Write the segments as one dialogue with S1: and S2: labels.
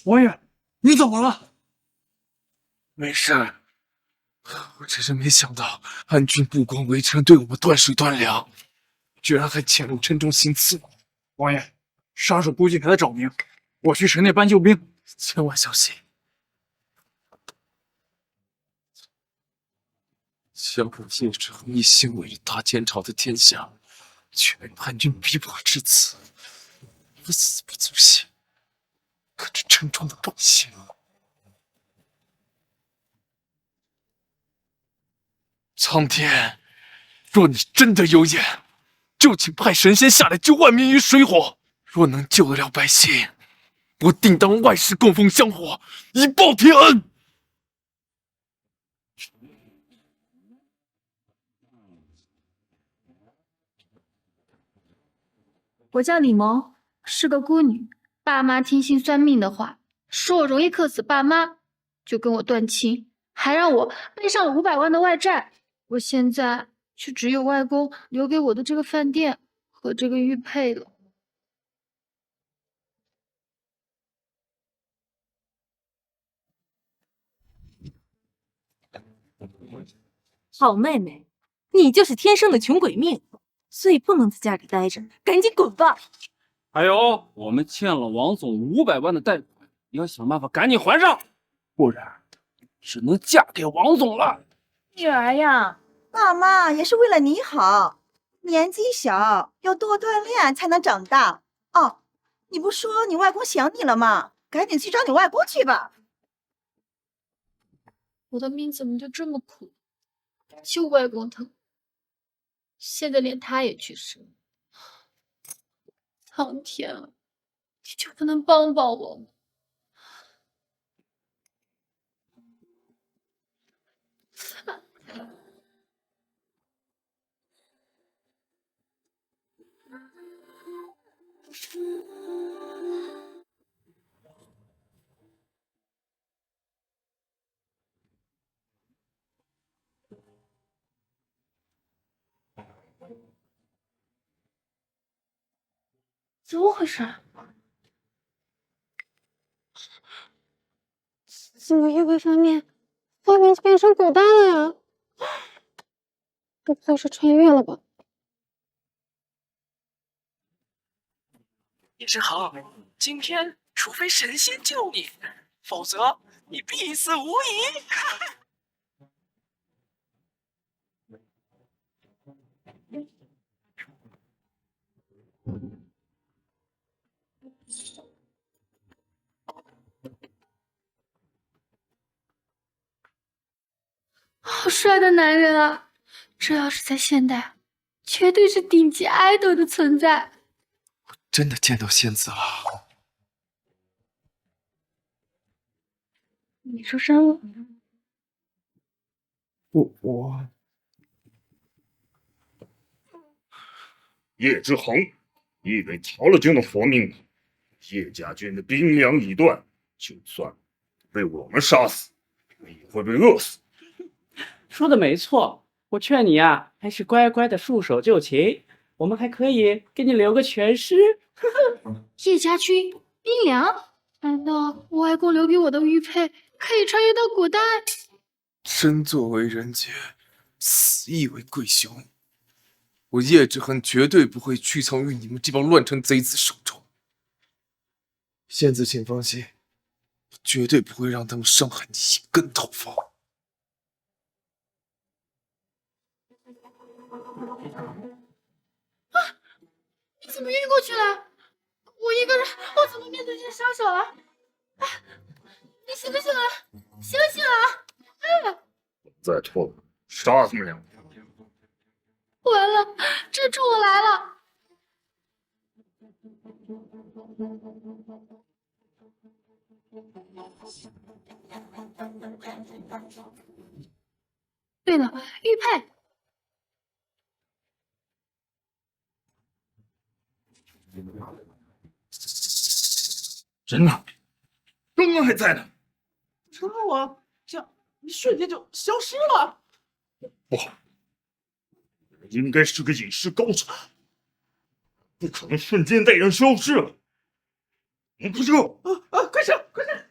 S1: 王爷，你怎么了？
S2: 没事，我只是没想到安军不光围城对我们断水断粮，居然还潜入城中行刺。
S1: 王爷，杀手估计还在找兵，我去城内搬救兵，
S2: 千万小心。想我叶之恒一心为了大前朝的天下，却被叛军逼迫至此，我死不足惜，可这城中的百姓，苍天，若你真的有眼，就请派神仙下来救万民于水火。若能救得了百姓，我定当万世供奉香火，以报天恩。
S3: 我叫李萌，是个孤女。爸妈听信算命的话，说我容易克死爸妈，就跟我断亲，还让我背上了500万的外债。我现在却只有外公留给我的这个饭店和这个玉佩了。
S4: 好妹妹，你就是天生的穷鬼命，所以不能在家里待着，赶紧滚吧！
S5: 还有，我们欠了王总500万的贷款，你要想办法赶紧还上，不然只能嫁给王总了。
S4: 女儿呀，
S6: 爸妈也是为了你好，年纪小要多锻炼才能长大。哦，你不说你外公想你了吗？赶紧去找你外公去吧。
S3: 我的命怎么就这么苦？就外公疼，现在连他也去世了。苍天啊，你就不能帮帮我吗？怎么回事？
S7: 怎么玉杯翻面，外面变成古代了呀？不会是穿越了吧？
S2: 叶之恒，今天除非神仙救你，否则你必死无疑。
S3: 好帅的男人啊！这要是在现代，绝对是顶级爱豆的存在。
S2: 真的见到仙子了。
S7: 你出生了？
S2: 我
S8: 叶之恒，你以为逃了就能活命吗？叶家军的兵粮已断，就算被我们杀死，你也会被饿死。
S9: 说的没错，我劝你呀，还是乖乖的束手就擒。我们还可以给你留个全尸。
S3: 叶家军兵粮？难道我外公留给我的玉佩可以穿越到古代？
S2: 生作为人杰，死亦为贵雄。我叶之恒绝对不会屈从于你们这帮乱臣贼子手中。仙子，请放心，我绝对不会让他们伤害你一根头发。
S3: 你怎么晕过去了？我一个人，我怎么面对这些杀手啊？哎，你醒不醒啊？醒醒啊！哎，
S8: 再拖，杀他们两个！
S3: 完了，蜘蛛我来了！对了，玉佩。
S8: 人呢？刚刚还在呢。
S1: 除了我，
S9: 瞬间就消失了。
S8: 不好，应该是个隐士高手，不可能瞬间带人消失了。快撤！
S9: 快撤，快撤！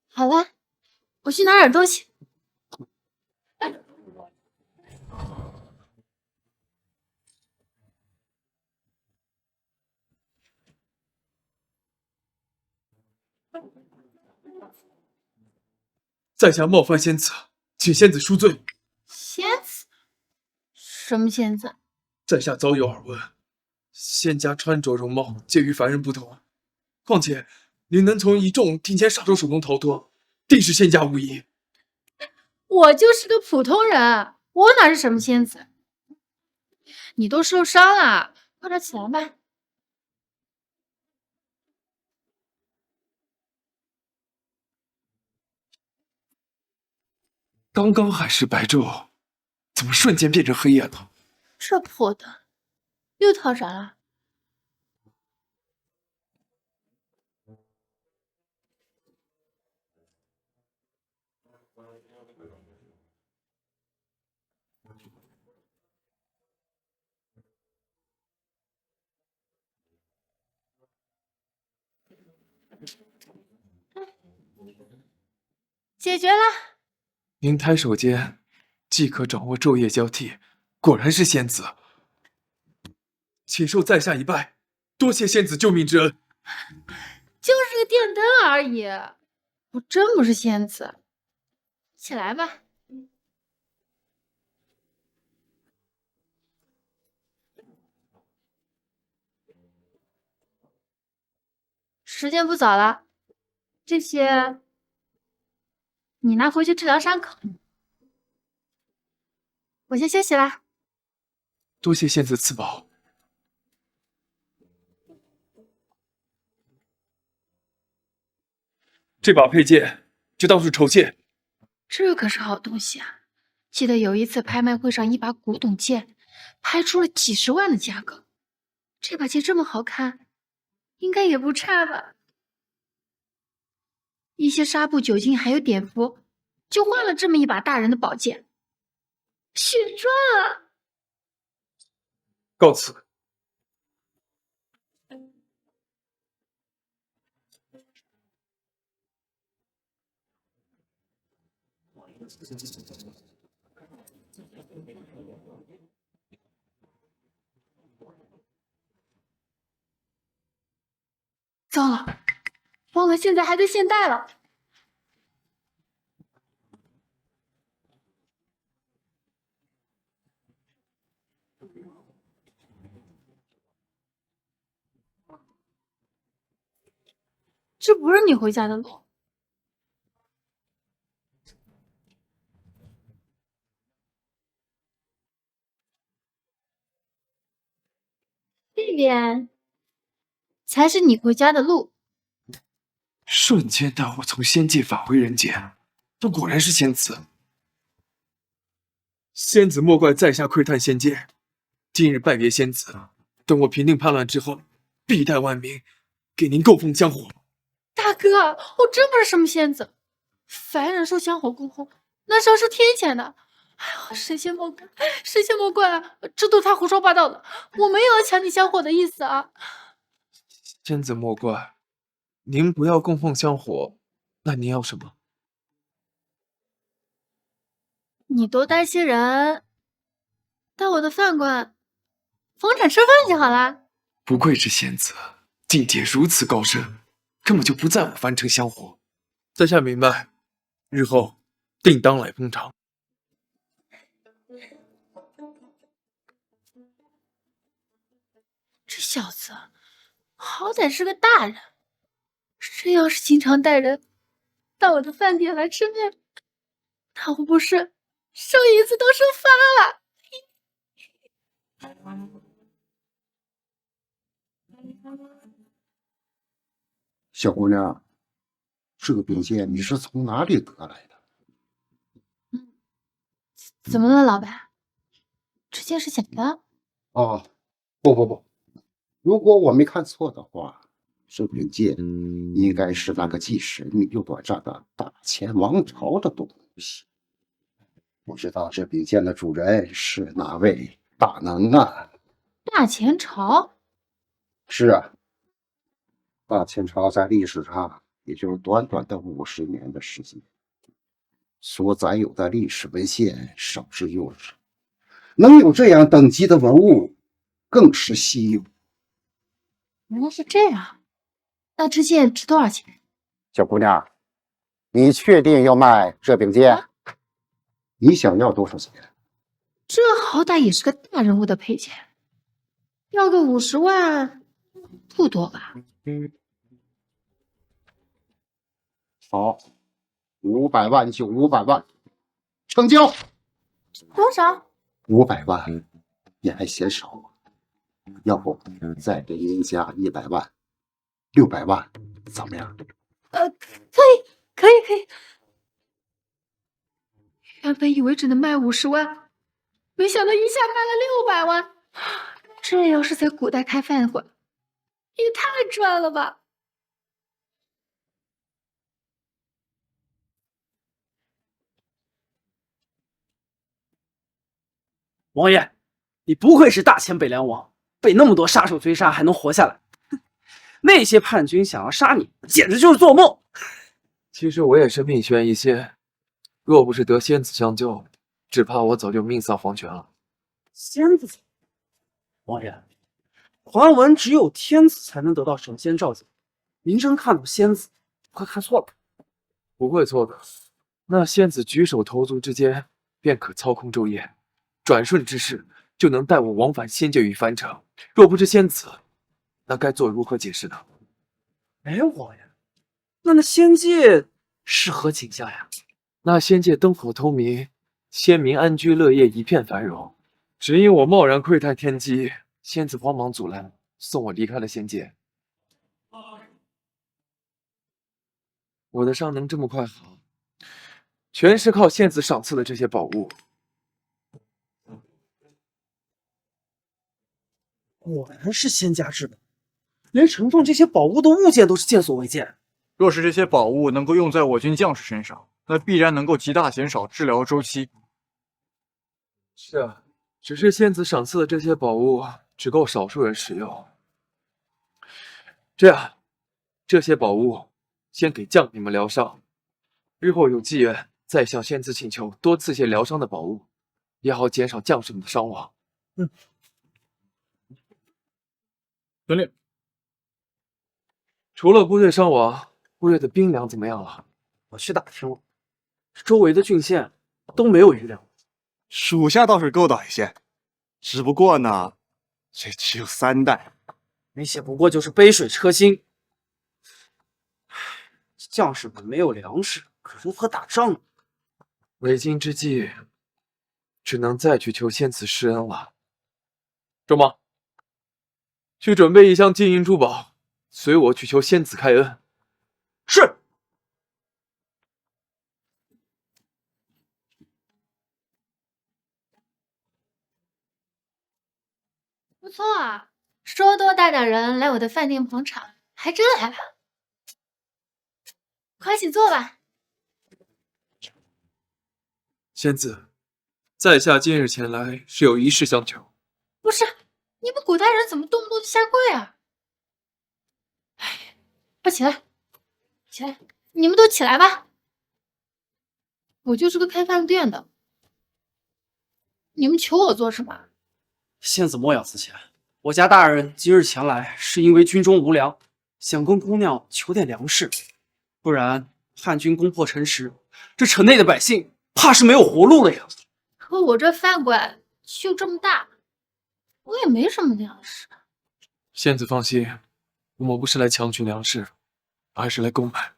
S3: 好了，我去拿点东西。
S2: 在下冒犯仙子，请仙子恕罪。
S3: 仙子？什么仙子？
S2: 在下早有耳闻，仙家穿着容貌皆与凡人不同，况且您能从一众庭前杀手手中逃脱，定是仙家无疑。
S3: 我就是个普通人，我哪是什么仙子？你都受伤了，快点起来吧。
S2: 刚刚还是白昼，怎么瞬间变成黑夜了？
S3: 这破的，又逃啥了？解决了。
S2: 您抬手间即可掌握昼夜交替，果然是仙子。请受在下一拜，多谢仙子救命之恩。
S3: 就是个电灯而已，我真不是仙子。起来吧。时间不早了，这些你拿回去治疗伤口。我先休息啦。
S2: 多谢仙子赐宝。这把佩剑就当是酬谢。
S3: 这可是好东西啊！记得有一次拍卖会上，一把古董剑拍出了几10万的价格。这把剑这么好看，应该也不差吧？一些纱布、酒精还有碘伏，就换了这么一把大人的宝剑。血赚啊！
S2: 告辞。
S3: 糟了，忘了现在还在现代了。这不是你回家的路。这边才是你回家的路。
S2: 瞬间带我从仙界返回人间，这果然是仙子。仙子莫怪在下窥探仙界，今日拜别仙子，等我平定叛乱之后，必带万民给您供奉香火。
S3: 大哥，我真不是什么仙子，凡人受香火供奉，那是要受天谴的。哎呦，神仙莫怪，神仙莫怪啊！这都是他胡说八道的，我没有要抢你香火的意思啊！
S2: 仙子莫怪，您不要供奉香火，那您要什么？
S3: 你多担心人，当我的饭馆逢场吃饭就好啦。
S2: 不愧是仙子，境界如此高深，根本就不在乎凡尘香火。在下明白，日后定当来捧场。
S3: 这小子好歹是个大人，这要是经常带人到我的饭店来吃面，那我不是收银子都收发了？
S10: 小姑娘，这个兵剑你是从哪里得来的？
S3: 怎么了，老板？这件是假的？
S10: 哦，不，如果我没看错的话，这柄剑应该是那个既神秘又短暂的大前王朝的东西。不知道这柄剑的主人是哪位大能啊？
S3: 大前朝？
S10: 是啊，大前朝在历史上也就是短短的50年的时间，所载有的历史文献少之又少，能有这样等级的文物更是稀有。
S3: 原来是这样。那支剑值多少钱？
S10: 小姑娘，你确定要卖这柄剑？你想要多少钱？
S3: 这好歹也是个大人物的配件，要个50万，不多吧？
S10: 好，500万就500万，成交。
S3: 多少
S10: ？500万，你还嫌少吗？要不再给您加100万，600万，怎么样？
S3: 可以。原本以为只能卖50万，没想到一下卖了600万。这要是在古代开饭馆，也太赚了吧！
S9: 王爷，你不愧是大前北凉王，被那么多杀手追杀还能活下来。那些叛军想要杀你，简直就是做梦。
S2: 其实我也是命悬一线，若不是得仙子相救，只怕我早就命丧黄泉了。
S9: 仙子，王爷，传闻只有天子才能得到神仙召见，您真看到仙子，快看错了。
S2: 不会错的，那仙子举手投足之间便可操控昼夜，转瞬之势就能带我往返仙界与凡尘。若不是仙子，那该作如何解释呢？
S9: 哎，王爷，那仙界是何景象呀？
S2: 那仙界灯火通明，仙民安居乐业，一片繁荣。只因我贸然窥探天机，仙子慌忙阻拦，送我离开了仙界。我的伤能这么快好，全是靠仙子赏赐的这些宝物。
S9: 果然是仙家之宝，连承重这些宝物的物件都是见所未见。
S1: 若是这些宝物能够用在我军将士身上，那必然能够极大减少治疗周期。
S2: 是啊，只是仙子赏赐的这些宝物只够少数人使用。这样，这些宝物先给将领们疗伤，日后有机缘再向仙子请求多赐些疗伤的宝物，也好减少将士们的伤亡。
S1: 遵令。
S2: 除了部队伤亡，部队的兵粮怎么样了？
S9: 我去打听了，周围的郡县都没有余粮。
S11: 属下倒是够到一些，只不过呢，这只有3袋，
S9: 那些不过就是杯水车薪。将士们没有粮食，可如何打仗呢？
S2: 为今之计，只能再去求仙子施恩了。周茂，去准备一箱金银珠宝，随我去求仙子开恩。
S9: 是。
S3: 不错啊，说多带点人来我的饭店捧场，还真来了。快请坐吧。
S2: 仙子，在下今日前来是有一事相求。
S3: 不是，你们古代人怎么动不动就下跪啊？哎，快起来，起来，你们都起来吧。我就是个开饭店的，你们求我做什么？
S9: 仙子莫要自谦，我家大人今日前来是因为军中无粮，想跟姑娘求点粮食，不然汉军攻破城池，这城内的百姓怕是没有活路了呀。
S3: 可我这饭馆就这么大，我也没什么粮食。
S2: 仙子放心，我们不是来强取粮食，而是来购买。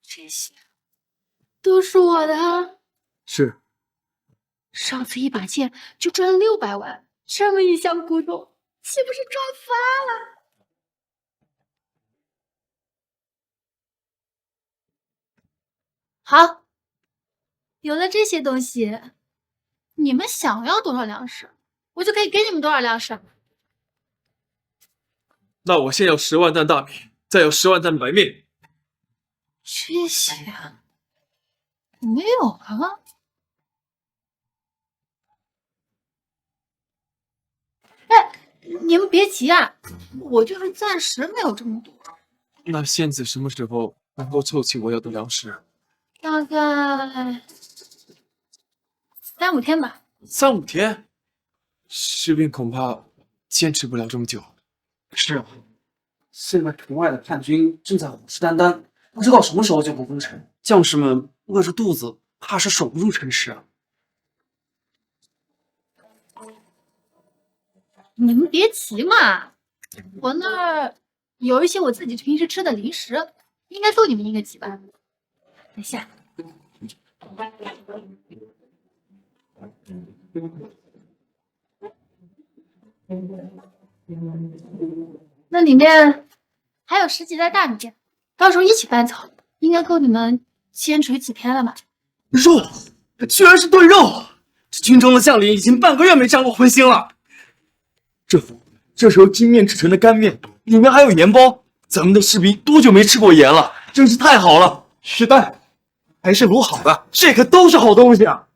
S3: 这些都是我的。
S2: 是。
S3: 上次一把剑就赚了600万，这么一箱古董，岂不是赚翻了？好，有了这些东西，你们想要多少粮食，我就可以给你们多少粮食。
S2: 那我先要10万担大米，再要10万担白面。
S3: 这些没有啊。哎，你们别急啊，我就是暂时没有这么多，
S2: 那仙子什么时候能够凑齐我要的粮食？
S3: 大概3、5天吧。
S2: 3、5天，士兵恐怕坚持不了这么久。
S9: 是啊，现在城外的叛军正在虎视眈眈，不知道什么时候就能攻城，将士们饿着肚子，怕是守不住城池啊。
S3: 你们别急嘛，我那儿有一些我自己平时吃的零食，应该够你们一个急吧。等一下，那里面还有10几袋大米，到时候一起搬走，应该够你们坚持几天了吧？
S9: 肉，居然是炖肉！这军中的将领已经半个月没沾过荤腥了。这时候精面制成的干面，里面还有盐包，咱们的士兵多久没吃过盐了？真是太好了！
S11: 是蛋，还是卤好的，
S9: 这可都是好东西啊！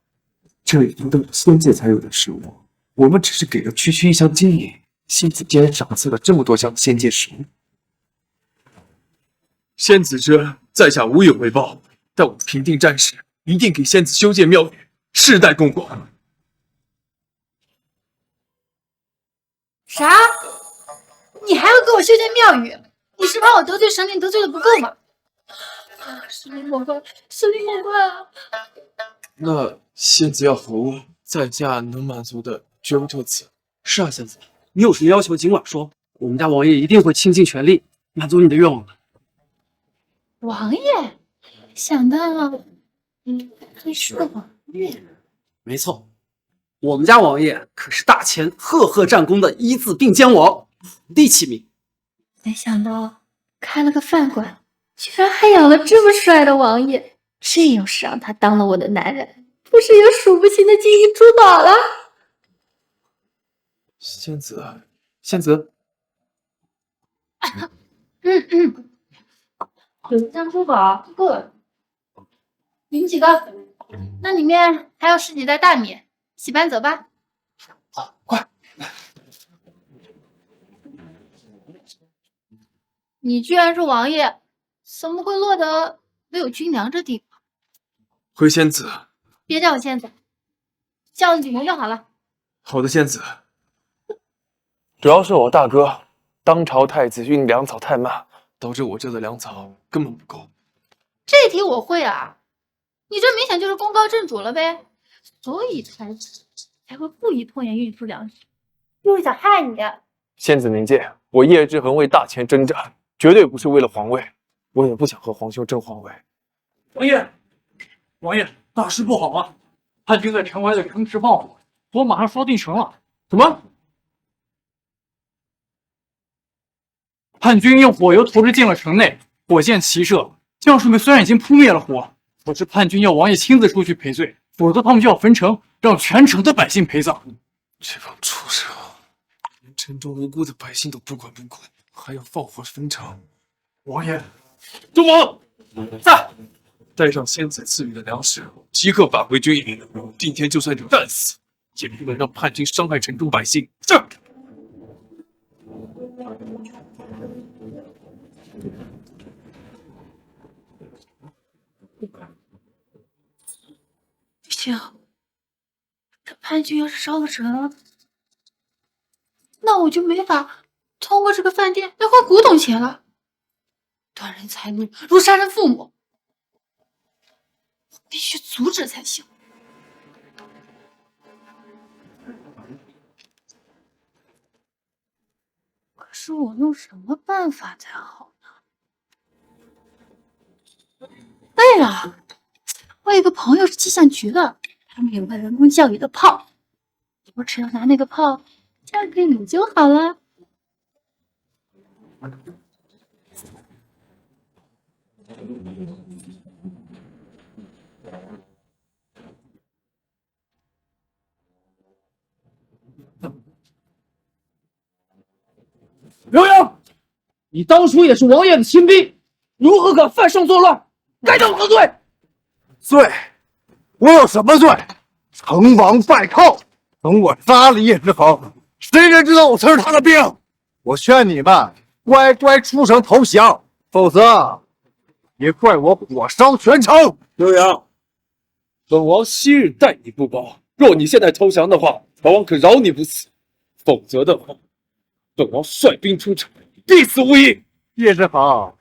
S2: 这里都是仙界才有的食物，我们只是给了区区一箱金银，仙子竟然赏赐了这么多箱仙界食物。仙子这在下无有回报，但我平定战事，一定给仙子修建庙宇，世代供奉。
S3: 啥？你还要给我修建庙宇？你是怕我得罪神灵得罪的不够吗？啊，神灵莫怪，神灵莫怪啊！
S2: 那仙子要服务，在下能满足的绝不就此。
S9: 是啊，仙子，你有什么要求尽管说，我们家王爷一定会倾尽全力满足你的愿望的。
S3: 王爷，想到你是个王爷。
S9: 没错，我们家王爷可是大前赫赫战功的一字并肩王，虎地起名。
S3: 没想到开了个饭馆，居然还养了这么帅的王爷，这要是让他当了我的男人，不是有数不清的金银珠宝了？
S2: 仙子，仙子，
S3: 有箱珠宝就够了。你们几个，那里面还有10几袋大米，一起搬走吧。
S2: 好，快！
S3: 你居然是王爷，怎么会落得没有军粮这地步？
S2: 回仙子，
S3: 别叫我仙子，叫你女儿就好了。
S2: 好的，仙子。主要是我大哥当朝太子运粮草太慢，导致我这的粮草根本不够。
S3: 这题我会啊，你这明显就是功高震主了呗，所以才会故意拖延运输粮食，就是想害你。
S2: 仙子明鉴，我叶之恒为大前征战，绝对不是为了皇位，我也不想和皇兄争皇位。
S1: 王爷，大事不好啊！叛军在城外的城池放火，火马上烧进城了。
S2: 什么？
S1: 叛军用火油投掷进了城内，火箭齐射。将士们虽然已经扑灭了火，可是叛军要王爷亲自出去赔罪，否则他们就要焚城，让全城的百姓陪葬。
S2: 这帮畜生，连城中无辜的百姓都不管不顾，还要放火焚城。
S1: 王爷，
S2: 忠王在，带上仙子赐予的粮食，即刻返回军营。今天就算是战死，也不能让叛军伤害城中百姓。是。
S3: 不行，这叛军要是烧了城，那我就没法通过这个饭店来换古董钱了。断人财路如杀人父母，我必须阻止才行。可是我用什么办法才好呢？对了，我有个朋友是气象局的，他们有个人工降雨的炮，我只要拿那个炮嫁给你就好了。
S9: 你当初也是王爷的亲兵，如何敢犯上作乱？该当何罪？
S10: 罪？我有什么罪？成王败寇，等我杀了叶之恒，谁人知道我曾是他的兵？我劝你们乖乖出城投降，否则别怪我火烧全城。
S5: 刘阳，本王昔日待你不薄，若你现在投降的话，本王可饶你不死；否则的话，本王率兵出城，必死无疑。
S10: 叶之恒，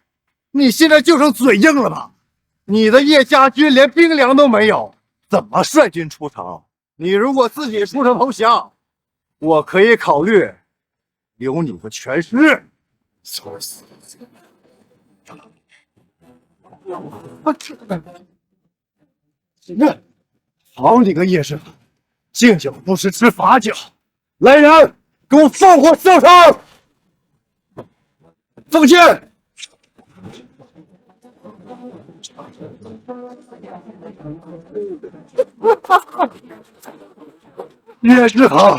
S10: 你现在就剩嘴硬了吧？你的叶家军连兵粮都没有，怎么率军出城？你如果自己出城投降，我可以考虑留你个全尸。好你个叶之恒，敬酒不吃吃罚酒！来人，给我放火烧城！奉剑！叶之恒，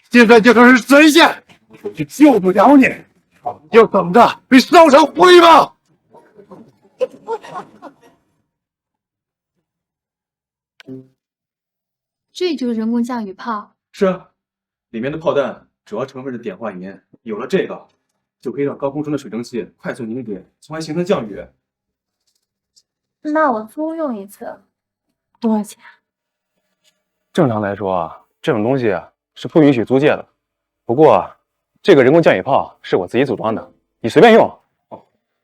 S10: 现在就算是神仙，也救不了你，就等着被烧成灰吧！
S3: 这就是人工降雨炮。
S11: 是啊，里面的炮弹主要成分是碘化银，有了这个，就可以让高空中的水蒸气快速凝结，从而形成降雨。
S3: 那我租用一次多少钱？
S12: 正常来说啊，这种东西啊是不允许租借的。不过，这个人工降雨炮是我自己组装的，你随便用。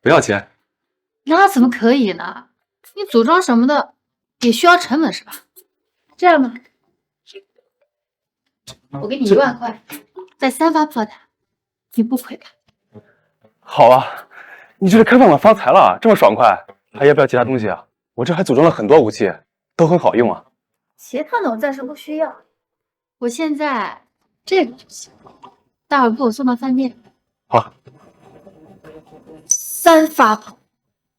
S11: 不要钱。
S3: 那怎么可以呢？你组装什么的也需要成本是吧？这样吧，我给你1万块，再3发炮弹，你不亏吧？
S12: 好啊，你这是开饭碗发财了，这么爽快。还要不要其他东西啊？我这还组装了很多武器，都很好用啊。
S3: 其他的我暂时不需要，我现在这个就行，待会儿给我送到饭店。
S12: 好
S3: ，3发炮，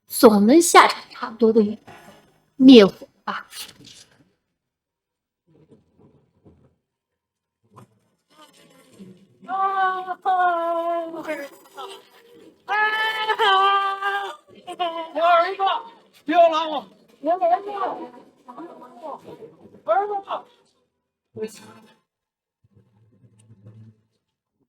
S3: 总能下场差不多的灭火吧。
S5: 我儿子，不要拦我！我儿子，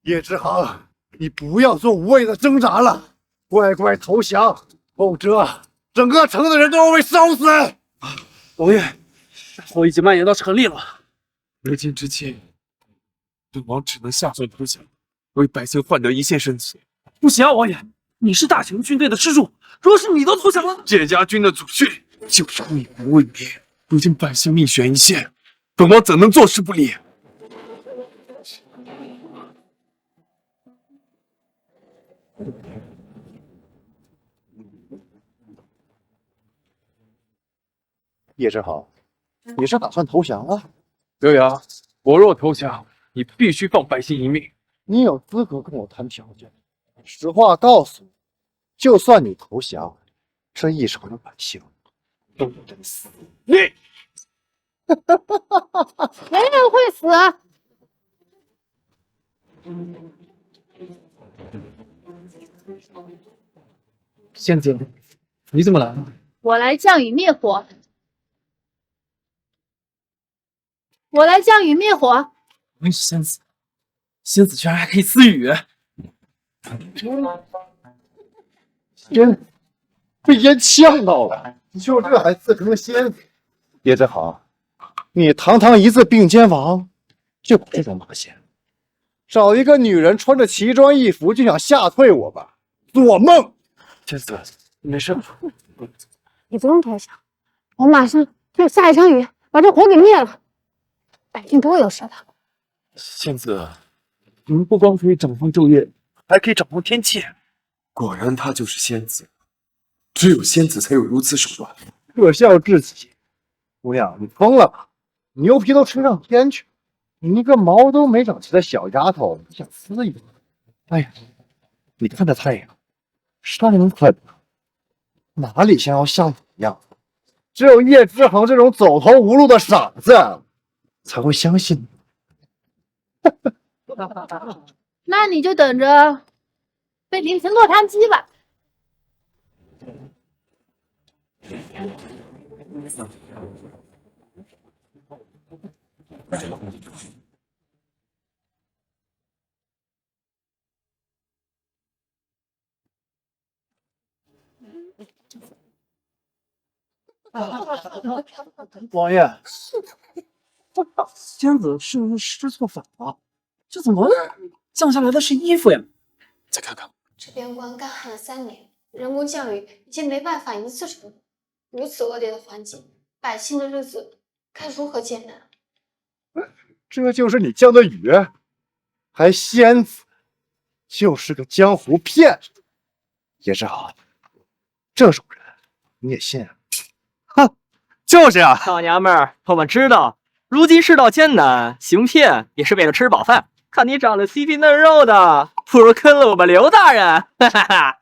S10: 叶之恒，你不要做无谓的挣扎了，乖乖投降，否则整个城的人都要被烧死！
S9: 王爷，大火已经蔓延到城里了。
S2: 为今之计，本王只能下son投降，为百姓换得一线生机。
S9: 不行啊，王爷，你是大秦军队的支柱，若是你都投降了，
S2: 叶家军的祖训就是你不为民，如今百姓命悬一线，本王怎能坐视不理？
S10: 叶之恒，你是打算投降啊？
S2: 刘阳，我若投降，你必须放百姓一命。
S10: 你有资格跟我谈条件？实话告诉你，就算你投降，这一城的百姓都得死。你，
S7: 没人会死。
S1: 仙子，你怎么来了？
S3: 我来降雨灭火。我来降雨灭火。
S1: 我也是仙子，仙子居然还可以私语。
S10: 仙被烟呛到了，就这还自成仙子？叶之恒，你堂堂一字并肩王，就把这种马仙，找一个女人穿着奇装异服就想吓退我吧？做梦！
S1: 仙子，没事吧？
S7: 你不用投降，我马上就下一场雨，把这火给灭了，百姓不会有事的。
S2: 仙子，你们不光可以掌控昼夜，还可以掌控天气。果然，她就是仙子。只有仙子才有如此手段，
S10: 可笑至极。姑娘，你疯了吧？牛皮都吹上天去，你一个毛都没长齐的小丫头，你想私语？哎呀，你看这太阳，晒能狠啊！哪里像要像你一样？只有叶之恒这种走投无路的傻子才会相信你。
S3: 那你就等着被淋成洛杉矶吧。
S1: 王爷，
S9: 仙子是不是施错法了？这怎么降下来的是衣服呀？再看看，
S3: 这边关干旱了3年，人工降雨已经没办法一次成功。如此恶劣的环境，百姓的日子该如何艰难？
S10: 这就是你降的雨？还仙子，就是个江湖骗子。叶志豪，这种人你也信啊？
S13: 哼，就是啊，老娘们儿，我们知道，如今世道艰难，行骗也是为了吃饱饭。看你长得细皮嫩肉的，不如跟了我们刘大人。哈哈哈！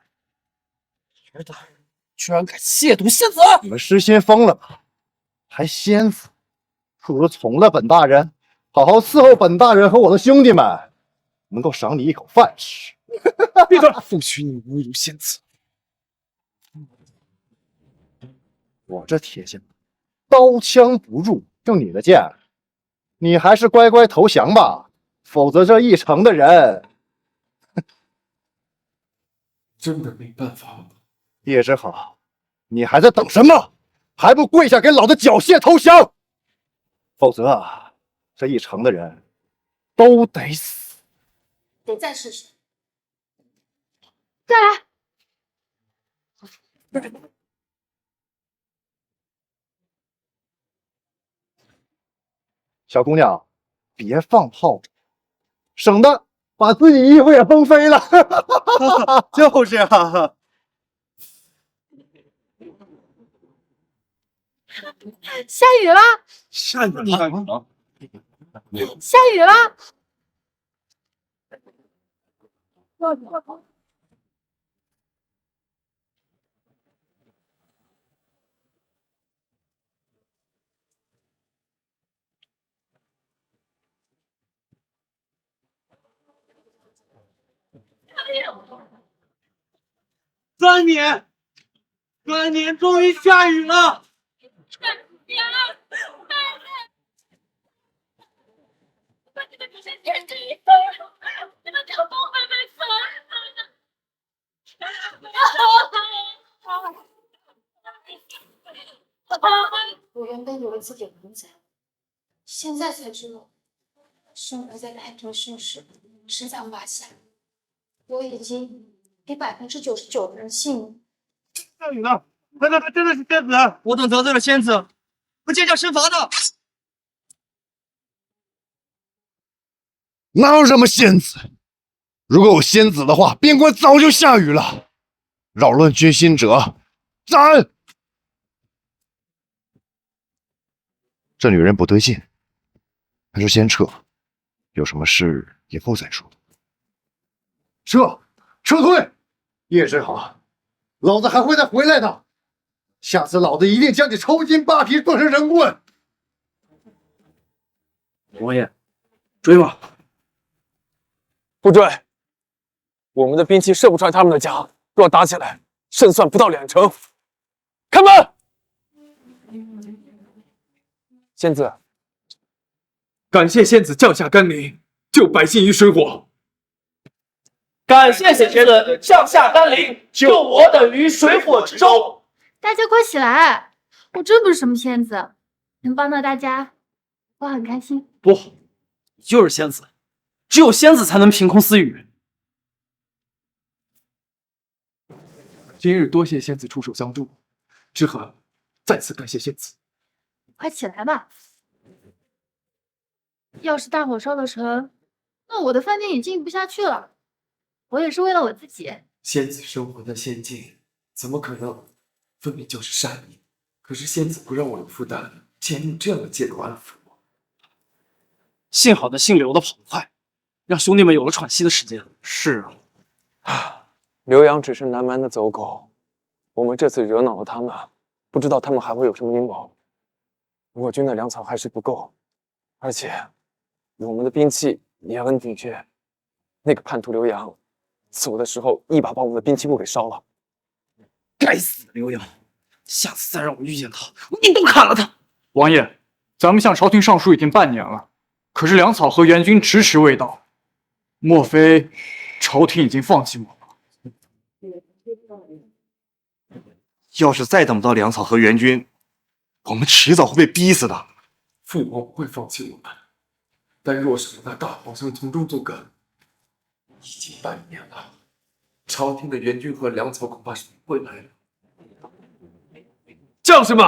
S9: 刘大人居然敢亵渎仙子！
S10: 你们失心疯了吗？还仙子，不如从了本大人，好好伺候本大人和我的兄弟们，能够赏你一口饭吃。
S5: 闭嘴！不许你侮辱仙子！
S10: 我这铁匠，刀枪不入，用你的剑，你还是乖乖投降吧，否则这一城的人，
S5: 真的没办法了。
S10: 叶之好，你还在等什么？还不跪下给老子缴械投降！否则啊，这一城的人都得死。
S3: 得再试试，再来。
S10: 小姑娘，别放炮仗，省得把自己衣服也崩飞了。就是啊。
S3: 下雨了！
S5: 下雨了！
S3: 下雨了！3
S9: 年终于下雨了。
S3: 我原本以为自己很惨，现在才知道，生活在泰城盛世，只在瓦下，我已经比99%的人幸运。
S13: 下雨了，难道他真的是仙子？我等得罪了仙子，会见驾身罚的。
S10: 哪有什么仙子？如果有仙子的话，边关早就下雨了。扰乱军心者，斩！这女人不对劲，还是先撤。有什么事以后再说。撤退！叶之好，老子还会再回来的。下次老子一定将你抽筋扒皮，剁成人棍。
S9: 王爷，追吗？
S5: 不追，我们的兵器射不穿他们的甲，若打起来，胜算不到2成。开门！仙子，感谢仙子降下甘霖，救百姓于水火。
S13: 感谢仙子降下甘霖，救我等于水火之中。
S3: 大家快起来！我真不是什么仙子，能帮到大家，我很开心。
S9: 不，你就是仙子，只有仙子才能凭空私语。
S5: 今日多谢仙子出手相助，之后再次感谢仙子。
S3: 快起来吧！要是大火烧了城，那我的饭店也经营不下去了。我也是为了我自己。
S5: 仙子生活在仙境，怎么可能？分明就是善意。可是仙子不让我有负担，竟然用这样的借口安抚我。
S9: 幸好那姓刘的跑得快，让兄弟们有了喘息的时间。
S5: 是啊，刘洋只是南蛮的走狗，我们这次惹恼了他们，不知道他们还会有什么阴谋。我军的粮草还是不够，而且我们的兵器也很紧缺。那个叛徒刘洋，
S12: 走的时候一把把我们的兵器库给烧了。
S9: 该死的刘洋，下次再让我遇见他，我一刀砍了他！
S1: 王爷，咱们向朝廷上书已经半年了，可是粮草和援军迟迟未到，莫非朝廷已经放弃我们？
S14: 要是再等不到粮草和援军，我们迟早会被逼死的。
S2: 父王不会放弃我们，但若是我那大皇兄从中作梗，已经半年了，朝廷的援军和粮草恐怕是不会来的。将士们，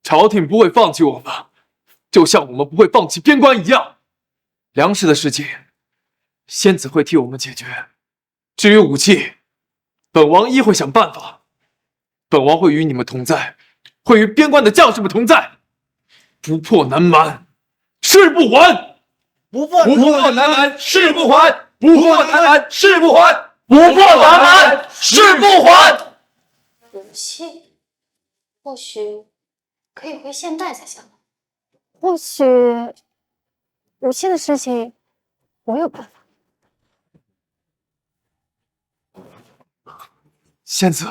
S2: 朝廷不会放弃我们，就像我们不会放弃边关一样。粮食的事情，仙子会替我们解决。至于武器，本王一会想办法。本王会与你们同在，会与边关的将士们同在。不破南蛮，誓不还！
S14: 不破南蛮，誓不还！
S2: 不破南蛮，誓不还！
S14: 不破南蛮，誓不还！
S7: 武器，或许可以回现代才行。或许武器的事情，我有办法。
S2: 仙子，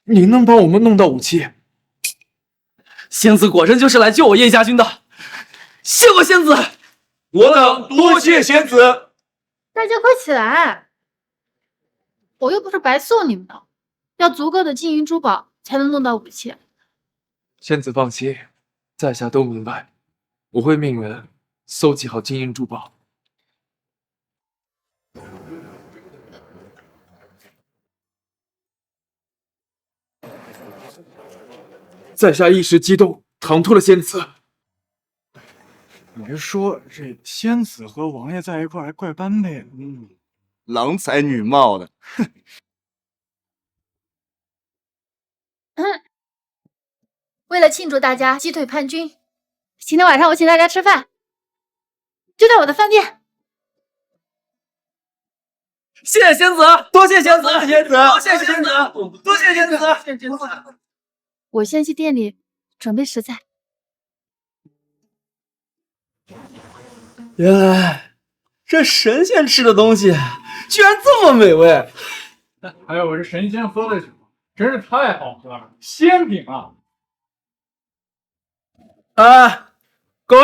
S2: 您能帮我们弄到武器？
S9: 仙子果真就是来救我叶家军的，谢过仙子！
S2: 我等多谢仙子。
S3: 大家快起来！我又不是白送你们的，要足够的金银珠宝才能弄到武器。
S2: 仙子放心，在下都明白，我会命人搜集好金银珠宝。在下一时激动，唐突了仙子。
S1: 你是说这仙子和王爷在一块儿还怪般配？
S14: 郎才女貌的，哼！
S3: 为了庆祝大家击退叛军，今天晚上我请大家吃饭，就在我的饭店。
S9: 谢谢仙子，多谢仙子，多谢仙子，多谢仙子，多谢仙子，多谢仙子。
S3: 我先去店里准备食材。
S9: 原来这神仙吃的东西居然这么美味！
S1: 还有我这神仙喝的酒，真是太好喝了，仙品啊！
S9: 各位，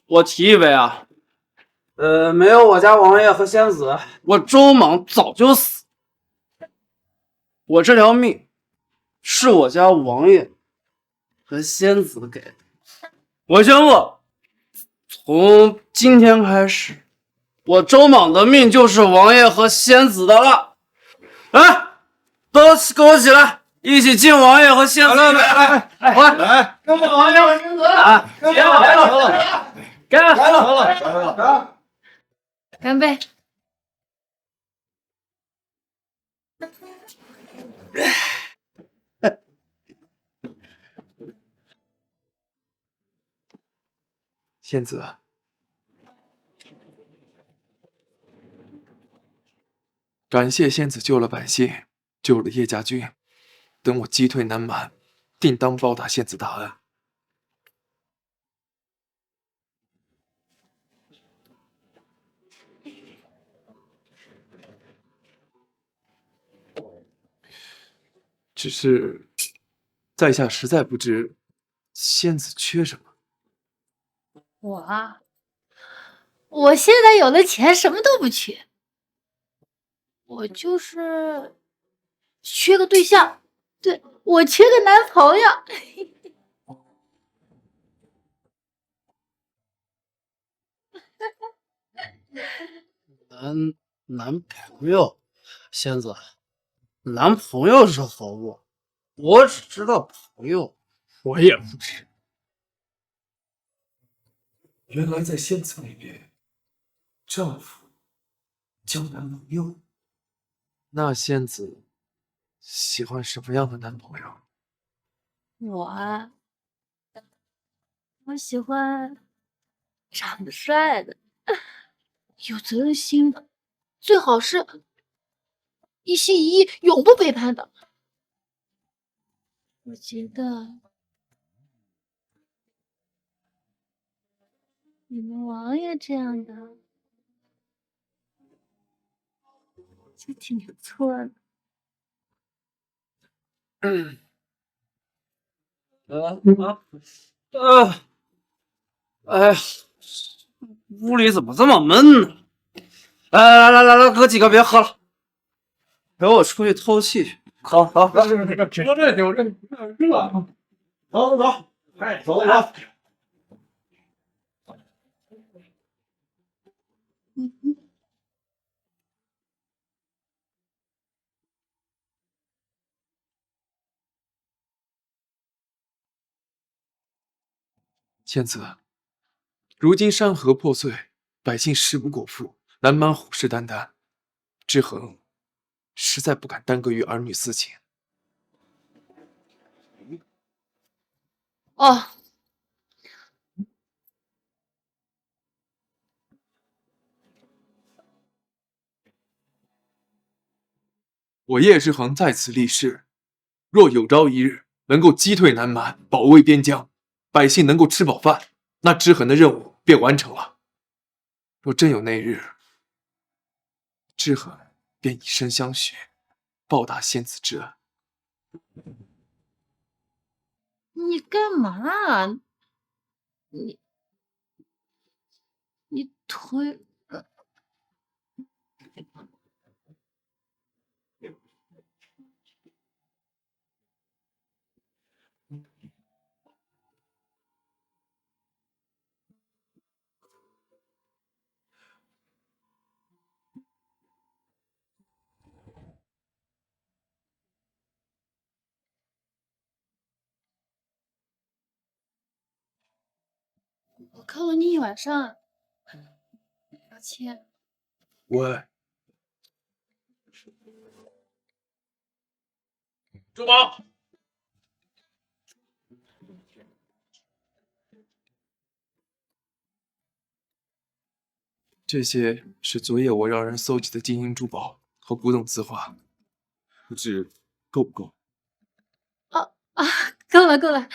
S9: 我提一杯啊！没有我家王爷和仙子，我周莽早就死。我这条命是我家王爷和仙子给的。我宣布，从今天开始，我周莽的命就是王爷和仙子的了。来，都跟我起来，一起敬王爷和仙子！来，跟我王爷和仙子！来了，干！
S3: 干杯！
S2: 仙子，感谢仙子救了百姓，救了叶家军。等我击退南蛮，定当报答仙子大恩。只是，在下实在不知仙子缺什么。
S3: 我现在有了钱，什么都不缺，我就是缺个对象，对，我缺个男朋友。
S9: 男朋友，仙子，男朋友是何物？我只知道朋友。
S1: 我也不知。
S2: 原来在仙子那边，丈夫交男朋友。那仙子喜欢什么样的男朋友？
S3: 我喜欢长得帅的，有责任心的，最好是一心一意、永不背叛的。我觉得你们王爷这样的
S4: 就挺不错的。
S9: 哎呀，屋里怎么这么闷呢？来，哥几个别喝了，陪我出去透气去。好，
S2: 停到这里，我这热啊！走，哎，走。千子，如今山河破碎，百姓食不果腹，南蛮虎视眈眈，志恒实在不敢耽搁于儿女私情。
S3: 哦，
S2: 我叶志恒在此立誓，若有朝一日能够击退南蛮，保卫边疆，百姓能够吃饱饭，那志恒的任务便完成了。若真有那日，志恒便以身相许，报答仙子之恩。
S3: 你干嘛？你推……我看了你一晚上，抱歉。
S2: 喂，住宝。这些是昨夜我让人搜集的金银珠宝和古董字画，不知够不够？
S3: 够了。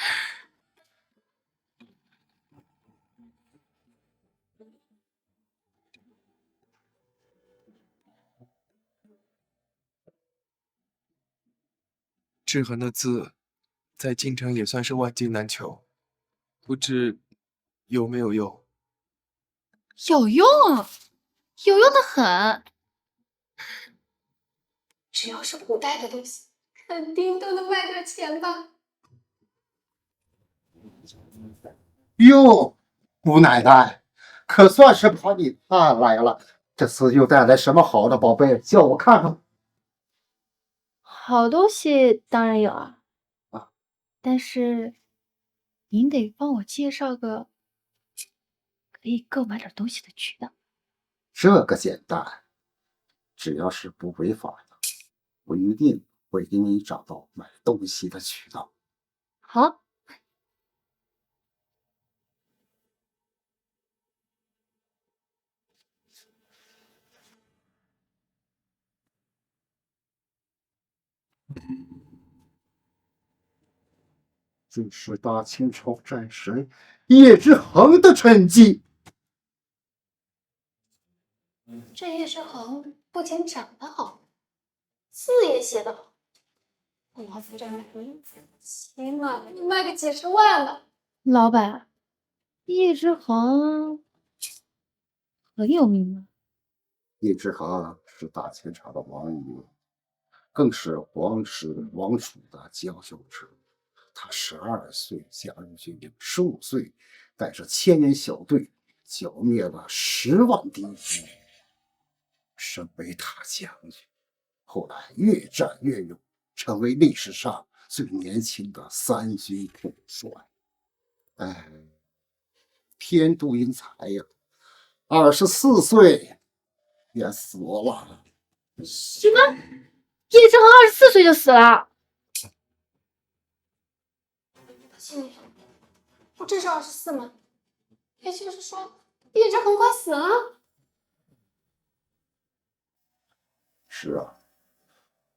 S2: 志恒的字在京城也算是万金难求，不知有没有用？
S3: 有用，有用的很。
S7: 只要是古代的东西，肯定都能卖点钱吧？
S10: 哟，姑奶奶，可算是把你盼来了。这次又带来什么好的宝贝？叫我看看。
S3: 好东西当然有啊，
S10: 啊，
S3: 但是您得帮我介绍个可以购买点东西的渠道。
S10: 这个简单，只要是不违法的，我一定会给你找到买东西的渠道。
S3: 好。
S10: 这是大清朝战神叶之恒的真迹。
S7: 这叶之恒不仅长得好，字也写得好，老夫这买卖起码能卖个几十万呢。
S3: 老板，叶之恒很有名吗？
S10: 叶之恒是大清朝的王爷，更是皇室王储的佼佼者。他12岁加入军营，15岁带着1000人小队剿灭了10万敌军，身为大将军。后来越战越勇，成为历史上最年轻的3军统帅。哎，天妒英才呀！24岁便死了。
S3: 什么？叶之恒24岁就死了？
S7: 心里不至少24吗？也就是说，叶之恒快死了。
S10: 是啊，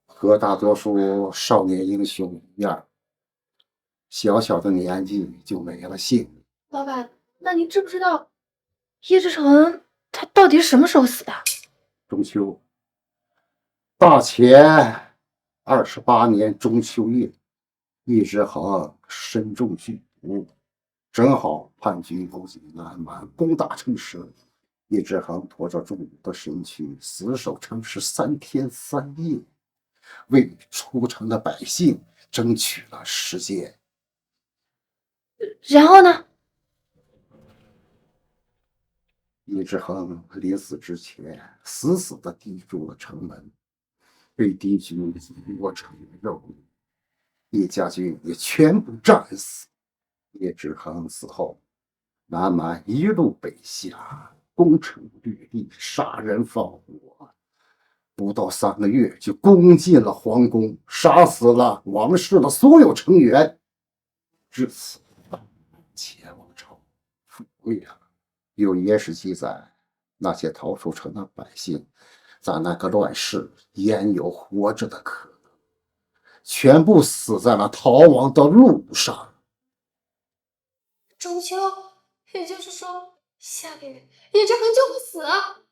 S10: 和大多数少年英雄一样，小小的年纪就没了性。
S3: 老板，那您知不知道叶之恒他到底是什么时候死的？
S10: 中秋，大前28年中秋夜，易志恒身中剧毒，正好叛军攻击南蛮，攻打城池。易志恒拖着中毒的身躯，死守城池3天3夜，为出城的百姓争取了时间。
S3: 然后呢？
S10: 易志恒临死之前，死死地抵住了城门，被敌军磨成肉泥，叶家军也全部战死。叶志恒死后，南蛮一路北下，攻城略地，杀人放火，不到3个月就攻进了皇宫，杀死了王室的所有成员。至此，前王朝复位了。有野史记载，那些逃出城的百姓，在那个乱世焉有活着的可能？全部死在了逃亡的路上。
S7: 中秋，也就是说，下个月叶之恒就会死啊！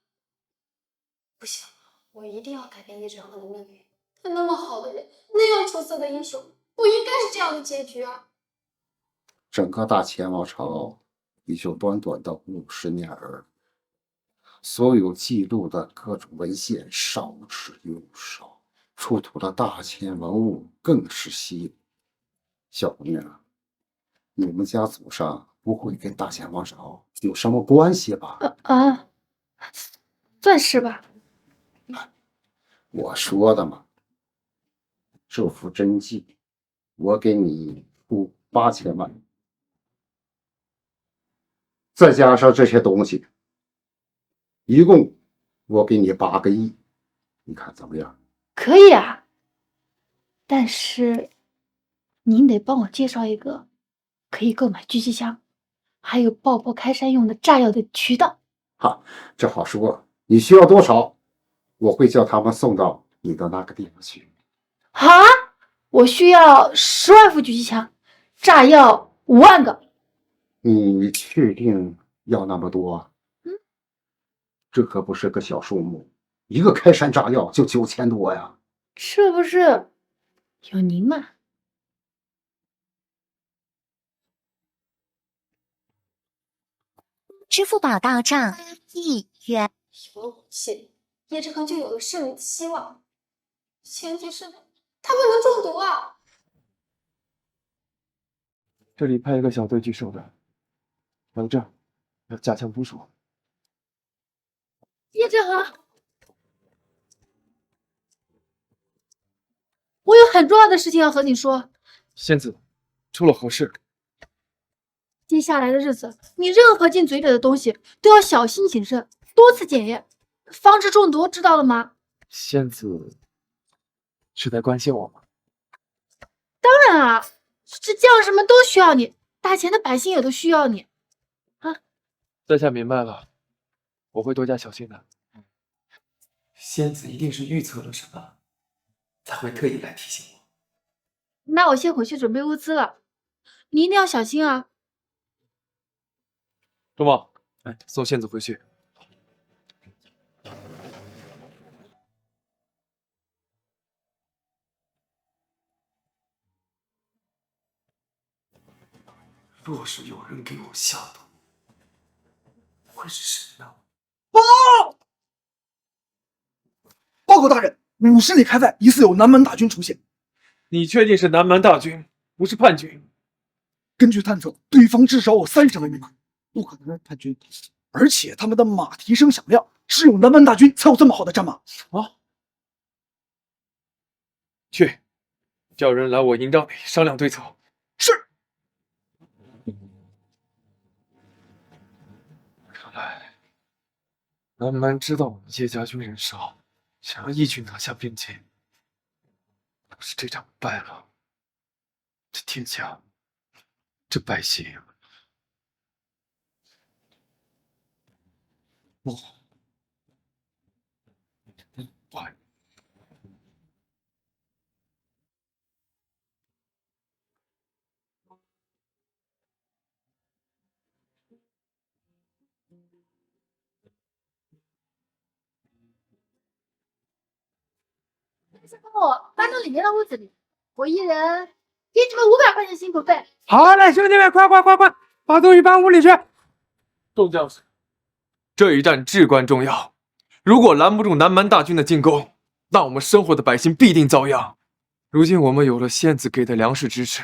S7: 不行，我一定要改变叶之恒的命运。他那么好的人，那样出色的英雄，不应该是这样的结局啊！
S10: 整个大前王朝也就短短的50年而已，所有记录的各种文献少之又少，出土的大前文物更是稀有。小姑娘，你们家祖上不会跟大前王朝有什么关系吧？
S3: 算是吧。
S10: 我说的嘛，这幅真迹，我给你出8000万。再加上这些东西，一共我给你8个亿，你看怎么样？
S3: 可以啊，但是您得帮我介绍一个可以购买狙击枪，还有爆破开山用的炸药的渠道。
S10: 好，这好说，你需要多少，我会叫他们送到你的那个地方去。
S3: 好啊，我需要10万副狙击枪，炸药5万个。
S10: 你确定要那么多？这可不是个小数目，一个开山炸药就9000多呀！
S3: 是不是有您嘛？
S15: 支付宝到账1亿元。
S7: 有了武器，叶之恒就有了胜利的希望。前提是他不能中毒啊！
S5: 这里派一个小队去守着，等着，要加强部署。
S3: 叶之恒，我有很重要的事情要和你说。
S5: 仙子，出了何事？
S3: 接下来的日子，你任何进嘴里的东西都要小心谨慎，多次检验，防止中毒，知道了吗？
S5: 仙子是在关心我吗？
S3: 当然啊，这将士们都需要你，大前的百姓也都需要你。
S5: 在下明白了，我会多加小心的。仙子一定是预测了什么，才会特意来提醒我。
S3: 那我先回去准备物资了，你一定要小心啊。
S5: 周茂，送仙子回去。若是有人给我下毒，会是谁呢？
S16: 报告大人，50里开外疑似有南蛮大军出现。
S5: 你确定是南蛮大军，不是叛军？
S16: 根据探测，对方至少有30位名，不可能是叛军。而且他们的马蹄声响亮，只有南蛮大军才有这么好的战马。
S5: 去，叫人来我营帐里商量对策。
S16: 是。
S5: 看来南蛮知道我们叶家军人少，想要一举拿下边界。要是这场败了，这天下，这百姓，不好。坏。
S3: 先帮我搬到里面的屋子里，我一人给你们500块钱辛苦费。
S5: 好嘞，兄弟们，快，把东西搬屋里去。
S2: 众将士，这一战至关重要，如果拦不住南蛮大军的进攻，那我们生活的百姓必定遭殃。如今我们有了仙子给的粮食支持，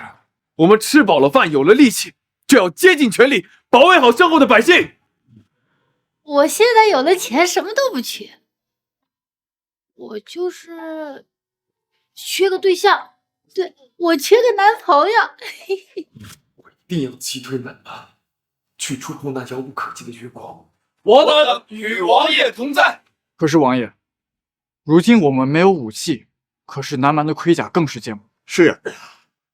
S2: 我们吃饱了饭，有了力气，就要竭尽全力保卫好身后的百姓。
S3: 我现在有了钱，什么都不缺，我就是缺个对象，对，我缺个男朋友。
S2: 一定要击退南蛮，去触碰那遥不可及的月光。我等与王爷同在。
S1: 可是王爷，如今我们没有武器，可是南蛮的盔甲更是坚固。
S14: 是，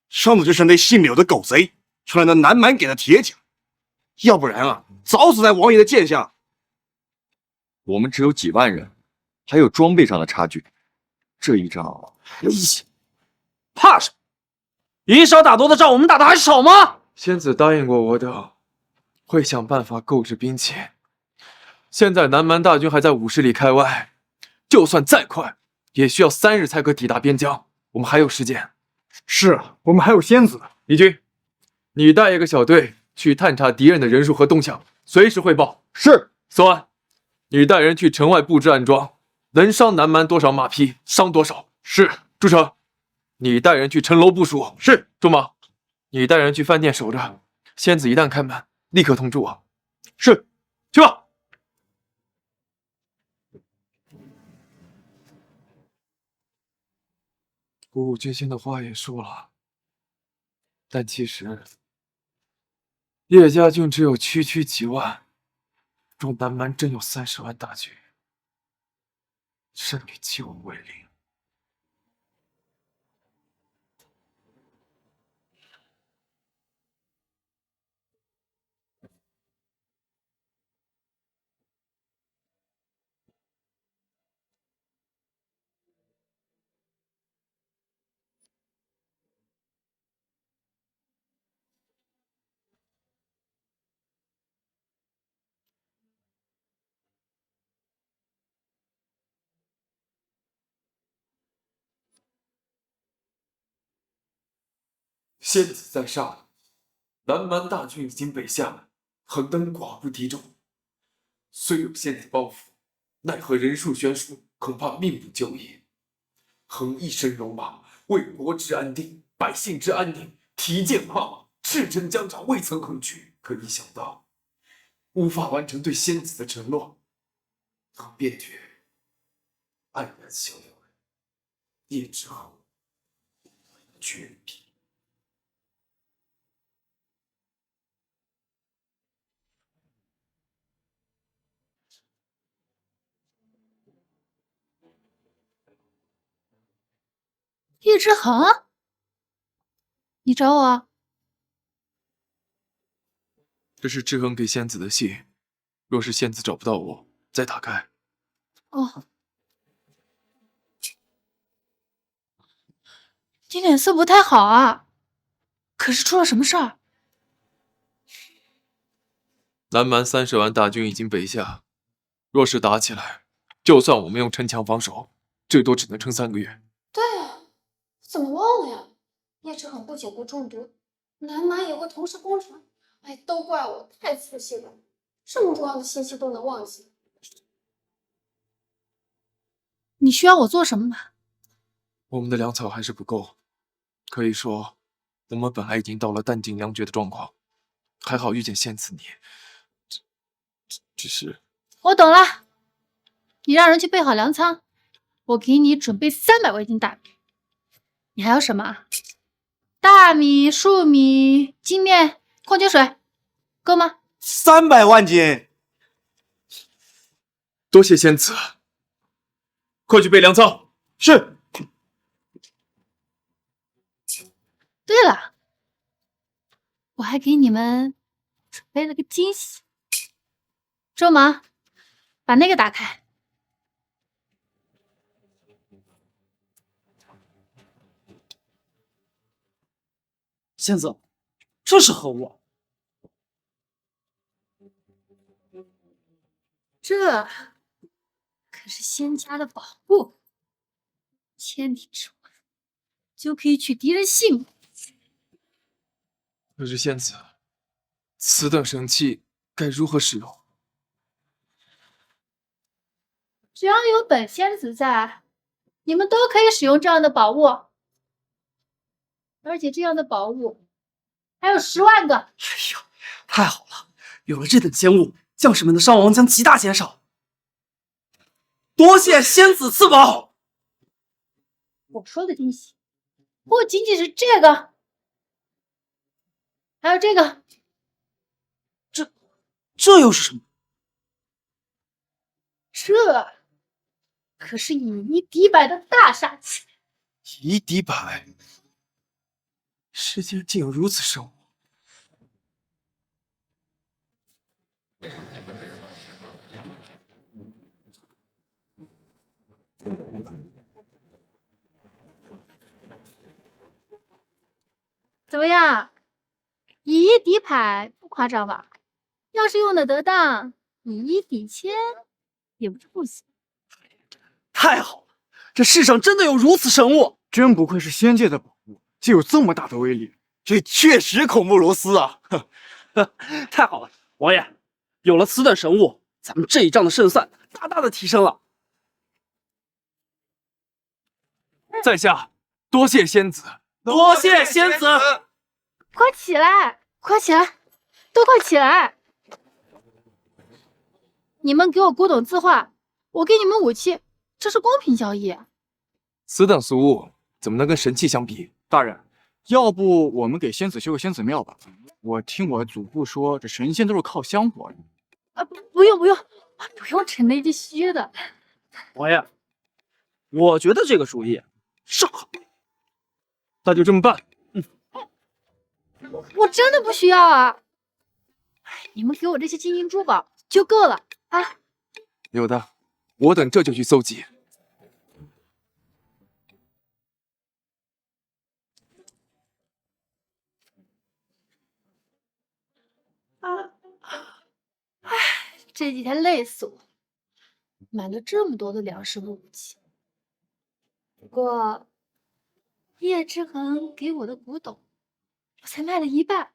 S14: 上次就是那姓柳的狗贼穿了那南蛮给的铁甲，要不然啊，早死在王爷的剑下。
S17: 我们只有几万人，还有装备上的差距。这一仗，
S9: 怕什么？以少打多的仗，我们打的还少吗？
S2: 仙子答应过我等，会想办法购置兵器。现在南蛮大军还在50里开外，就算再快，也需要3日才可抵达边疆。我们还有时间。
S1: 是我们还有仙子。
S2: 李军，你带一个小队去探查敌人的人数和动向，随时汇报。
S10: 是。
S2: 索安，你带人去城外布置暗桩，能伤南蛮多少马匹，伤多少。是。朱成，你带人去城楼部署。
S14: 是。
S2: 仲芒，你带人去饭店守着，仙子一旦开门，立刻通知我。
S14: 是。
S2: 去吧。鼓舞军心的话也说了，但其实叶家军只有区几万，中南蛮真有30万大军，胜率几乎为零。仙子在上，南蛮大军已经北下，横登寡不敌众。虽有仙子包袱，奈何人数悬殊，恐怕命不久矣。横一身戎马，为国之安定，百姓之安宁，提剑跨马，赤征疆场，未曾横去。可一想到无法完成对仙子的承诺，他便觉黯然销魂，夜之后绝笔。
S3: 叶之恒，你找我？
S2: 这是志恒给仙子的信，若是仙子找不到我，再打开。
S3: 哦，你脸色不太好啊，可是出了什么事儿？
S2: 南蛮30万大军已经北下，若是打起来，就算我们用城墙防守，最多只能撑3个月。
S7: 对啊，怎么忘了呀？叶之恒不仅会中毒，南蛮也会同时攻城。哎，都怪我太粗心了，这么重要的信息都能忘记。
S3: 你需要我做什么吗？
S2: 我们的粮草还是不够，可以说，我们本来已经到了弹尽粮绝的状况。还好遇见仙子你，只是……
S3: 我懂了，你让人去备好粮仓，我给你准备300万斤大米。你还有什么？大米、粟米、精面、矿泉水，够吗
S14: ？300万斤。
S2: 多谢仙子，快去备粮仓。
S14: 是。
S3: 对了，我还给你们准备了个惊喜。周芒，把那个打开。
S9: 仙子，这是何物？
S3: 这可是仙家的宝物，千里之外，就可以取敌人性命。
S2: 可是仙子，此等神器该如何使用？
S3: 只要有本仙子在，你们都可以使用这样的宝物，而且这样的宝物还有10万个。
S9: 太好了，有了这等仙物，将士们的伤亡将极大减少。多谢仙子赐宝。
S3: 我说的惊喜，不仅仅是这个，还有这个。
S9: 这又是什么？
S3: 这可是以一敌百的大杀器。
S2: 以一敌百，世间竟有如此生物！
S3: 怎么样？以一敌百不夸张吧？要是用的得当，以一敌千也不是不行。
S9: 太好了，这世上真的有如此神物，
S1: 真不愧是仙界的宝物，竟有这么大的威力。
S14: 这确实恐怖如斯啊！
S9: 太好了，王爷，有了此等神物，咱们这一仗的胜算大大的提升了。
S1: 在下多谢仙子，
S9: 多谢仙子。
S3: 快起来，快起来，都快起来！你们给我古董字画，我给你们武器，这是公平交易。
S2: 此等俗物怎么能跟神器相比？
S1: 大人，要不我们给仙子修个仙子庙吧？我听我祖父说，这神仙都是靠香火的。
S3: 不用，不用整那些虚的。
S9: 王爷，我觉得这个主意甚好。
S1: 那就这么办。
S3: 我真的不需要啊！你们给我这些金银珠宝就够了啊！
S2: 有的，我等这就去搜集。
S3: 这几天累死我，买了这么多的粮食和武器。不过，叶之恒给我的古董，我才卖了一半，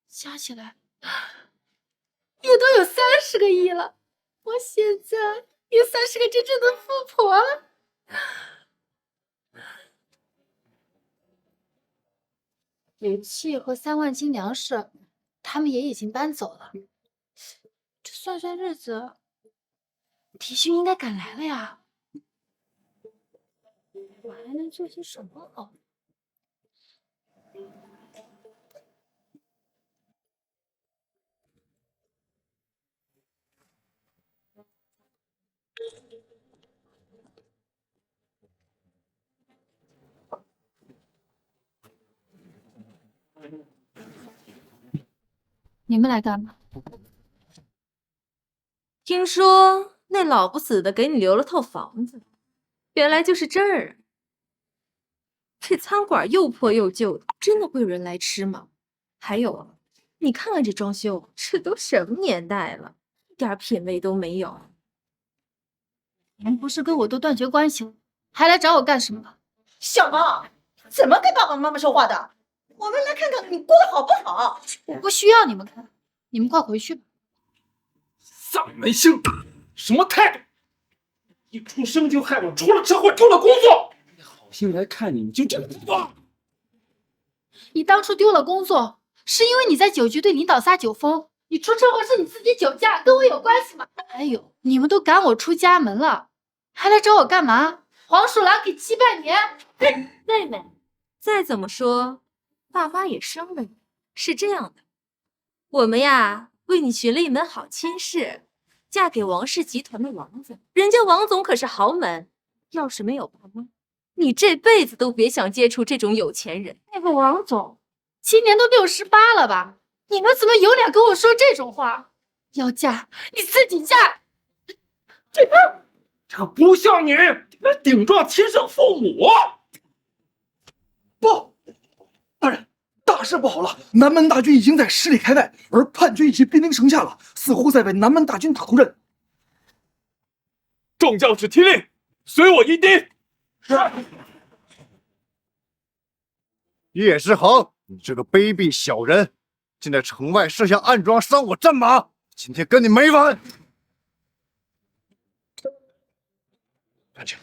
S3: 加起来也都有30个亿了。我现在也算是个真正的富婆了。武器和3万斤粮食，他们也已经搬走了。这算算日子，敌军应该赶来了呀。我还能做些什么好？你们来干嘛？
S4: 听说那老不死的给你留了套房子，原来就是这儿啊！这餐馆又破又旧的，真的会有人来吃吗？还有啊，你看看这装修，这都什么年代了，一点品味都没有。
S3: 你们不是跟我都断绝关系了，还来找我干什么？
S6: 小毛，怎么跟爸爸妈妈说话的？我们来看看你过得好不好。
S3: 我不需要你们看，你们快回去吧。
S1: 丧门星，什么态度？一出生就害我出了车祸丢了工作。好心来看你，你就这么做？
S3: 你当初丢了工作，是因为你在酒局对领导撒酒疯。你出车祸是你自己酒驾，跟我有关系吗？还有，你们都赶我出家门了，还来找我干嘛？黄鼠狼给鸡拜年？
S4: 妹妹，再怎么说，爸妈也生了你。是这样的，我们呀为你寻了一门好亲事，嫁给王氏集团的王总。人家王总可是豪门，要是没有爸妈，你这辈子都别想接触这种有钱人。
S3: 那个王总今年都68了吧？你们怎么有脸跟我说这种话？要嫁你自己嫁。
S1: 这不像你，顶撞亲生父母！
S16: 不，大人，大事不好了！南蛮大军已经在10里开外，而叛军已经兵临城下了，似乎在为南蛮大军打头阵。
S1: 众将士听令，随我一敌。是。
S14: 叶之恒，你这个卑鄙小人，竟在城外设下暗桩伤我战马，今天跟你没完！
S10: 团长，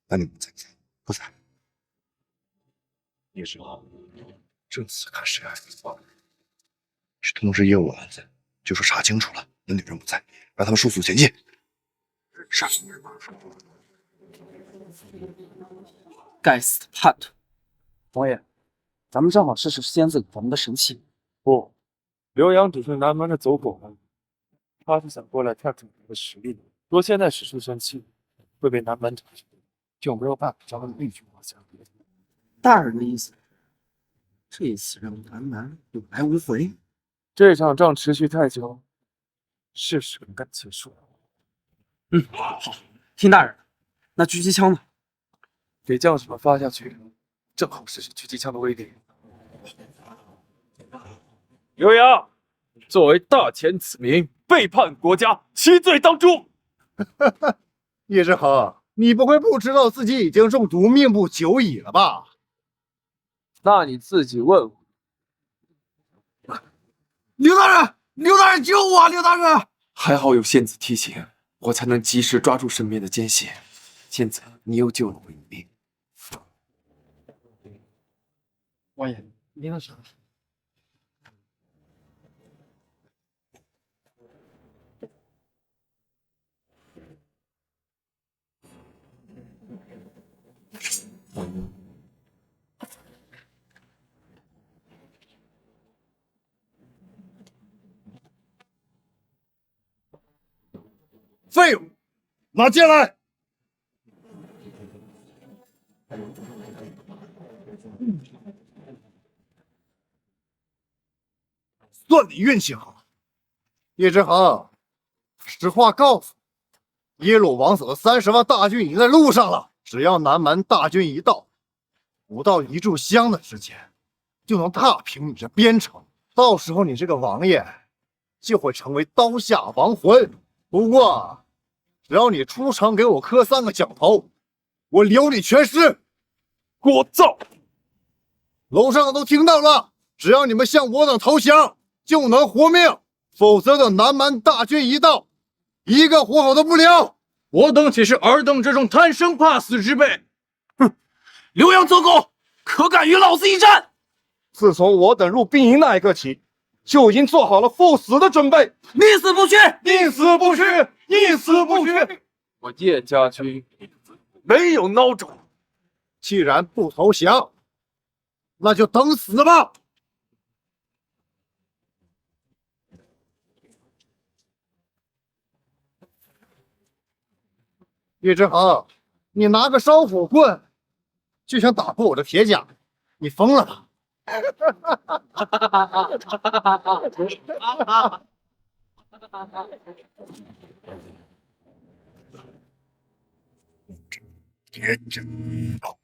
S10: 那你们在不在？不在。
S14: 叶之恒，这次看谁还能帮？去通知业务案子，就说查清楚了，那女人不在，让他们速速前进。是。
S9: 该死的叛徒！王爷，咱们正好试试仙子给咱们的神器。
S5: 不，刘洋只是南蛮的走狗而已，他是想过来看看你的实力。若现在使出神器，会被南蛮查出，就没有办法将他们一举拿下。
S9: 大人的意思，这一次让南蛮有来无回。
S5: 这场仗持续太久，是时候该结束了。
S9: 好，听大人的。那狙击枪呢？
S5: 给将士们发下去，正好试试狙击枪的威力。刘洋，作为大前此民，背叛国家，其罪当诛。
S14: 叶之恒，你不会不知道自己已经中毒命不久矣了吧？
S5: 那你自己问问。
S16: 刘大人，刘大人救我！刘大人，
S17: 还好有仙子提醒，我才能及时抓住身边的奸细。仙子，你又救了我一命。
S9: 王爷，您的啥？
S14: 废物，拿剑来！算你运气好，叶之恒，实话告诉你，耶鲁王子的30万大军已经在路上了。只要南蛮大军一到，不到1炷香的时间，就能踏平你这边城。到时候你这个王爷就会成为刀下亡魂。不过，只要你出城给我磕3个响头，我留你全尸。
S5: 聒噪！
S14: 楼上的都听到了，只要你们向我等投降，就能活命，否则等南蛮大军一到，一个活口都不留。
S1: 我等岂是尔等这种贪生怕死之辈？
S16: 哼！刘洋走狗，可敢与老子一战？
S14: 自从我等入兵营那一刻起，就已经做好了赴死的准备。
S16: 宁死不屈！
S14: 宁死不屈！宁死不屈！
S5: 我叶家军没有孬种。
S14: 既然不投降，那就等死吧！叶之恒，你拿个烧火棍就想打破我的铁甲，你疯了吧？天真道。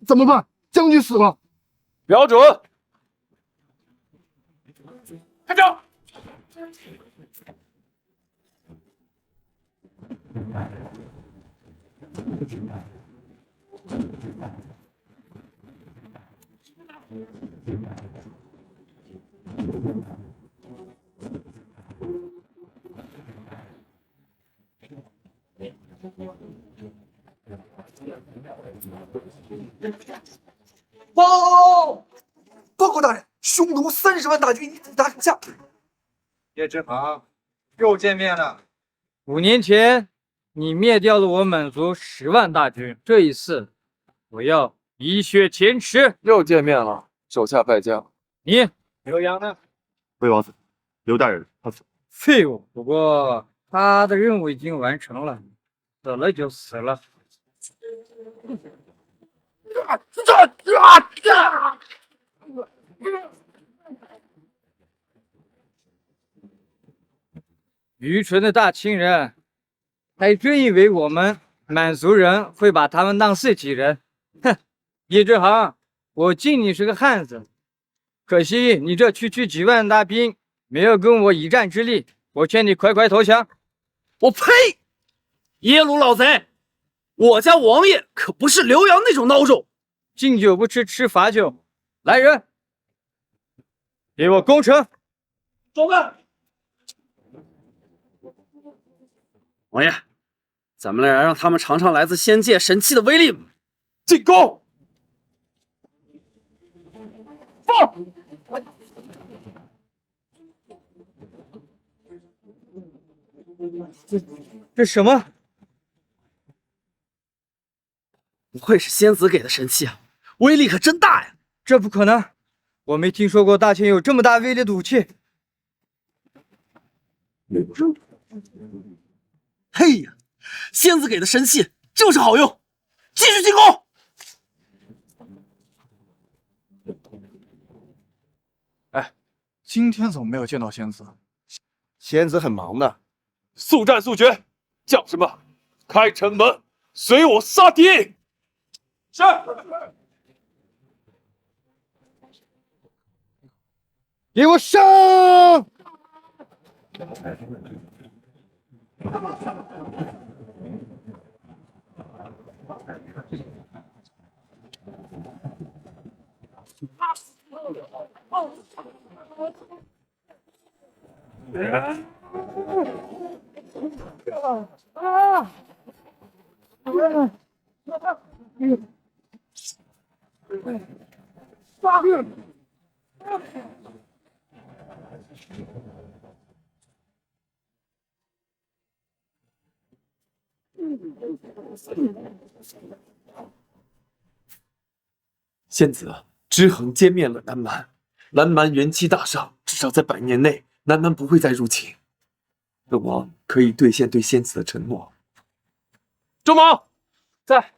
S14: 怎么办？将军死了。
S5: 瞄准！
S1: 看招！
S16: 报告大人，匈奴30万大军抵达城下。
S18: 叶之恒，又见面了。5年前，你灭掉了我满族10万大军，这一次，我要以血填池。
S5: 又见面了，手下败将。
S18: 你刘洋呢？
S8: 魏王子，刘大人他死。
S18: 废物！不过他的任务已经完成了，死了就死了。愚蠢的大清人，还真以为我们满族人会把他们当自己人？哼！叶之恒，我敬你是个汉子，可惜你这区区几万大兵没有跟我一战之力，我劝你快快投降。
S16: 我呸！耶鲁老贼，
S9: 我家王爷可不是刘洋那种孬种。
S18: 敬酒不吃吃罚酒，来人，给我攻城！
S9: 走吧。王爷，咱们来让他们尝尝来自仙界神器的威力。进攻！放！
S18: 这什么？
S9: 不愧是仙子给的神器啊，威力可真大呀！
S18: 这不可能，我没听说过大清有这么大威力的武器。
S9: 嘿呀，仙子给的神器就是好用，继续进攻！
S1: 哎，今天怎么没有见到仙子？
S14: 仙子很忙的。
S12: 速战速决，将士们，开城门，随我杀敌！是。
S14: 给我上！
S17: 仙子知衡歼灭了南蛮，南蛮元气大伤，至少在100年内，南蛮不会再入侵。本王可以兑现对仙子的承诺。
S12: 周某在，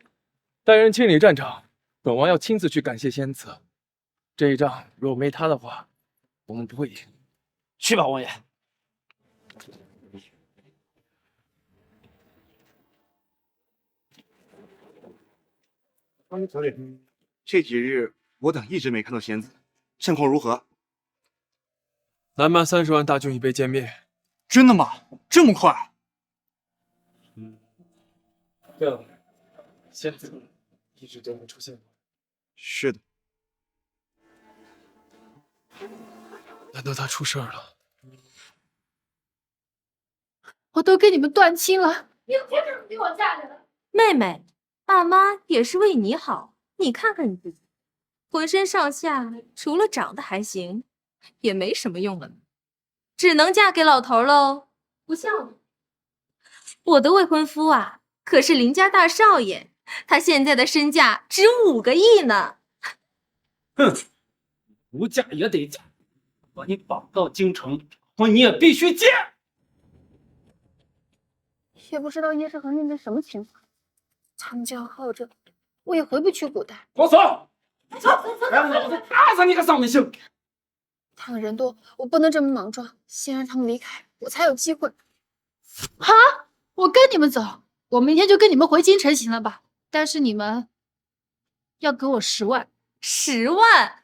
S12: 带人清理战场，本王要亲自去感谢仙子。这一仗若没他的话，我们不会赢。
S9: 去吧，王爷。
S14: 小李，这几日我等一直没看到仙子，战况如何？
S17: 南蛮30万大军已被歼灭。
S1: 真的吗？这么快？
S12: 对了，仙子一直都没出现过。
S14: 是的。
S17: 难道他出事儿了？
S3: 我都跟你们断亲了，你凭什么给我嫁人？
S4: 妹妹，爸妈也是为你好，你看看你自己，浑身上下除了长得还行，也没什么用了，只能嫁给老头喽。不像我的未婚夫啊，可是林家大少爷，他现在的身价值5个亿呢。
S9: 哼，不嫁也得嫁，把你绑到京城，婚你也必须结。
S3: 也不知道叶世恒那边什么情况，他们这样耗着，我也回不去古代。
S9: 给我走！让老子打死你个丧门星！
S3: 他们人多，我不能这么莽撞，先让他们离开，我才有机会。啊！我跟你们走，我明天就跟你们回京城，行了吧？但是你们要给我10万。
S4: 10万？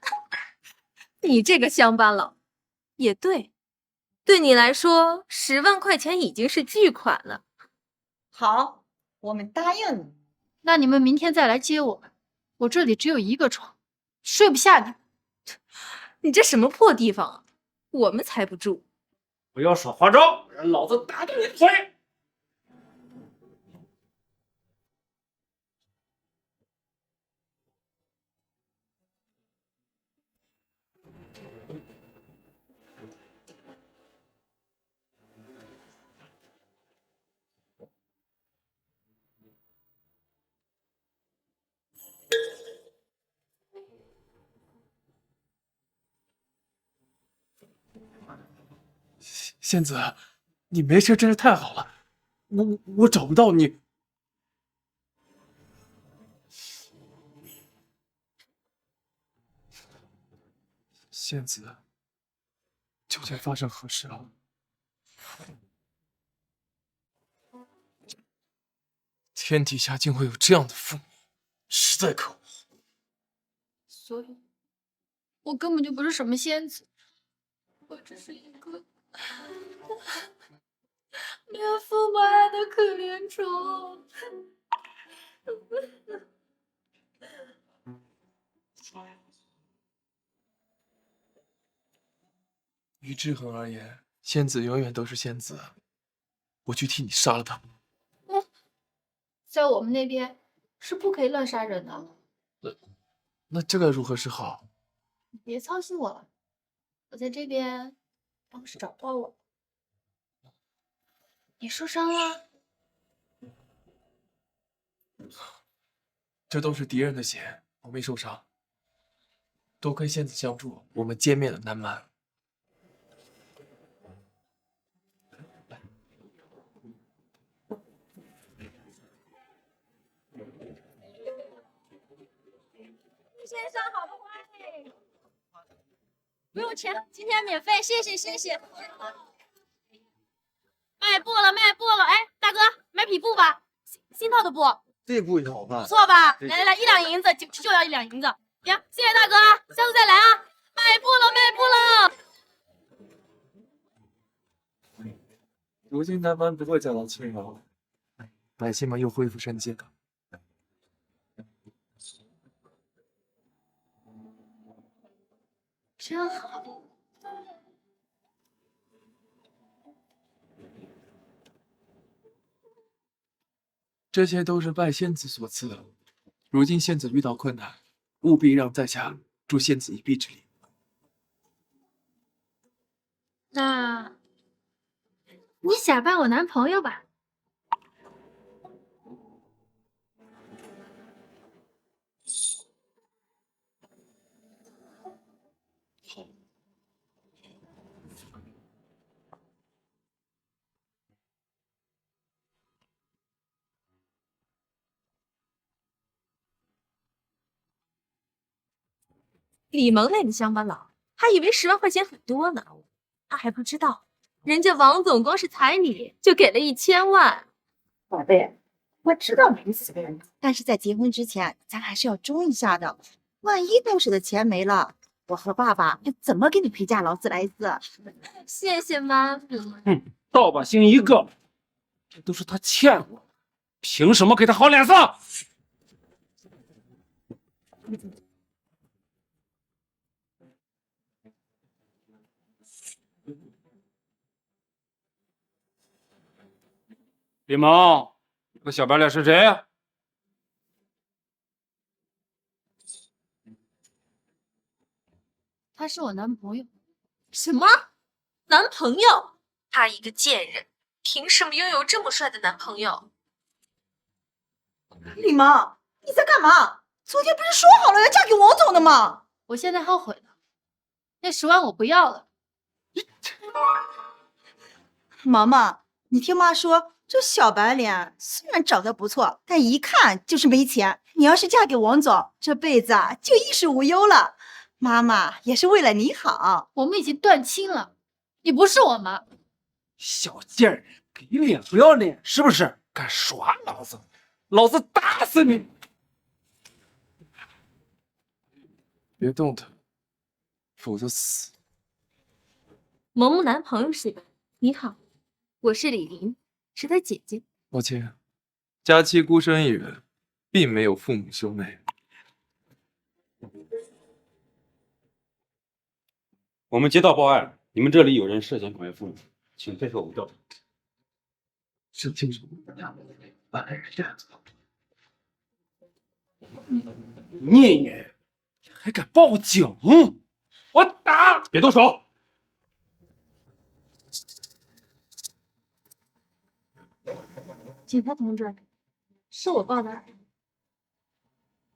S4: 你这个乡巴佬，也对，对你来说10万块钱已经是巨款了。
S6: 好，我们答应你。
S3: 那你们明天再来接我吧，我这里只有1个床，睡不下你。
S4: 你这什么破地方啊？我们才不住！
S9: 不要耍花招，让老子打断你的腿！
S17: 仙子，你没事真是太好了，我找不到你。仙子，究竟发生何事了？天底下竟会有这样的父母，实在可恶。
S3: 所以，我根本就不是什么仙子，我只是一个没有父母爱的可怜虫。
S17: 于志恒而言，仙子永远都是仙子。我去替你杀了他。
S3: 在我们那边是不可以乱杀人的。
S17: 那这该如何是好？
S3: 你别操心我了，我在这边当时找不到我。你受伤了？
S17: 这都是敌人的血，我没受伤。多亏仙子相助，我们歼灭了南蛮。
S4: 先生好不坏，不用钱，今天免费，谢谢谢谢。卖布了卖布了，哎，大哥买匹布吧，新套的布，
S5: 这布也好看，
S4: 不错吧？来1两银子，就要1两银子。行，谢谢大哥，下次再来啊！卖布了卖布了。
S17: 如今南蛮不会再闹侵扰，百姓们又恢复生机了。
S3: 真好。
S17: 这些都是拜仙子所赐的。如今仙子遇到困难，务必让在下助仙子一臂之力。
S3: 那你假扮我男朋友吧。
S4: 李萌那个乡巴佬还以为10万块钱很多呢，他还不知道，人家王总光是彩礼就给了1000万。
S6: 宝贝，我知道没死人，但是在结婚之前，咱还是要忠一下的。万一到手的钱没了，我和爸爸要怎么给你陪嫁劳斯莱斯？
S4: 谢谢妈咪。
S1: 盗版星一个，这都是他欠我，凭什么给他好脸色？李萌，这个小白脸是谁？
S3: 他是我男朋友。
S4: 什么？男朋友？他一个贱人，凭什么拥有这么帅的男朋友？
S6: 李萌，你在干嘛？昨天不是说好了要嫁给王总的吗？
S3: 我现在后悔了，那10万我不要了。
S6: 毛毛，你听妈说，这小白脸虽然长得不错，但一看就是没钱。你要是嫁给王总，这辈子啊就衣食无忧了。妈妈也是为了你好。
S3: 我们已经断亲了，你不是我妈。
S1: 小贱人，给脸不要脸是不是？敢耍老子，老子打死你！
S17: 别动他，否则死。
S4: 萌萌男朋友是吧？你好，我是李林，是他姐姐。
S17: 抱歉，佳期孤身一人，并没有父母兄妹。
S11: 我们接到报案，你们这里有人涉嫌拐父母，请配合我们调查。
S17: 是清楚。
S1: 孽女，还敢报警？我打！别动手！
S3: 警察同志，是我报的案，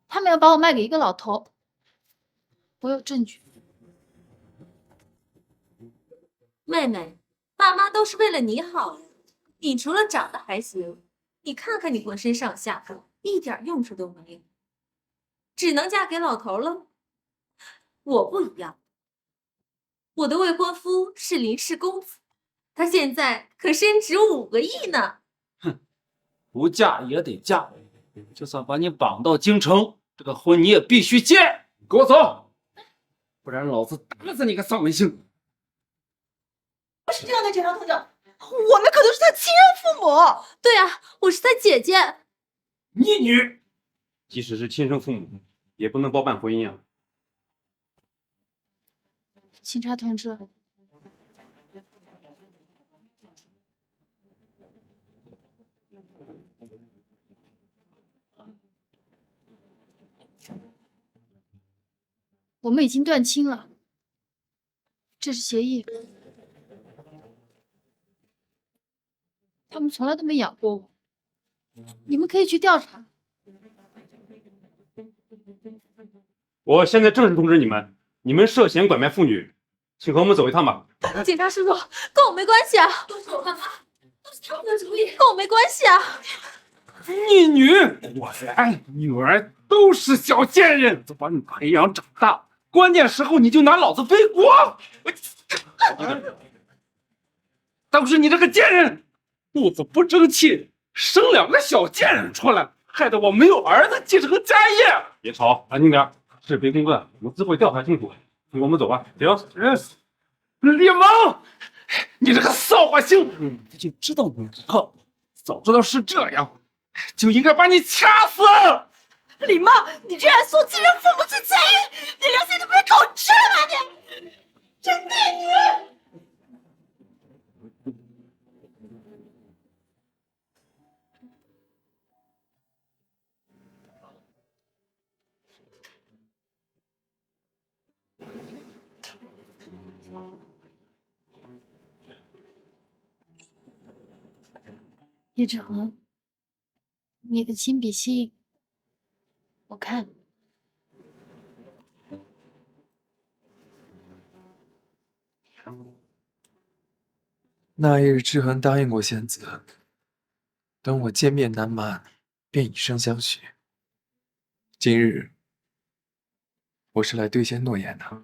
S3: 他们要把我卖给一个老头，我有证据。
S4: 妹妹，爸妈都是为了你好呀。你除了长得还行，你看看你浑身上下一点用处都没有，只能嫁给老头了。我不一样，我的未婚夫是林氏公子，他现在可身值5个亿呢。
S1: 哼，不嫁也得嫁，就算把你绑到京城，这个婚你也必须结。给我走，不然老子打死你个丧门星！
S6: 不是这样的，警察同志，我们可都是他亲生父母。
S4: 对啊，我是他姐姐。
S1: 孽女，
S11: 即使是亲生父母，也不能包办婚姻啊！
S3: 警察同志，我们已经断亲了，这是协议。他们从来都没养过我，你们可以去调查。
S11: 我现在正式通知你们，你们涉嫌拐卖妇女，请和我们走一趟吧。
S4: 警察叔叔，跟我没关系啊，都是我爸妈，都是他们的主意，跟我没关系啊。
S19: 逆女，果然女儿都是小贱人，都把你培养长大，关键时候你就拿老子背锅。倒是你这个贱人，肚子不争气，生2个小贱人出来，害得我没有儿子继承家业。别吵，安静点，是非公正，我们自会调查清楚。跟我们走吧。行。李萌，你这个扫把星，你就知道你错，早知道是这样，就应该把你掐死。
S6: 李茂，你居然送自认父母去监狱，你良心都被狗吃了吧你！这逆女！
S3: 叶志恒，你的亲笔信，我看。
S17: 那一日，志恒答应过仙子，等我见面南蛮，便以身相许。今日，我是来兑现诺言的。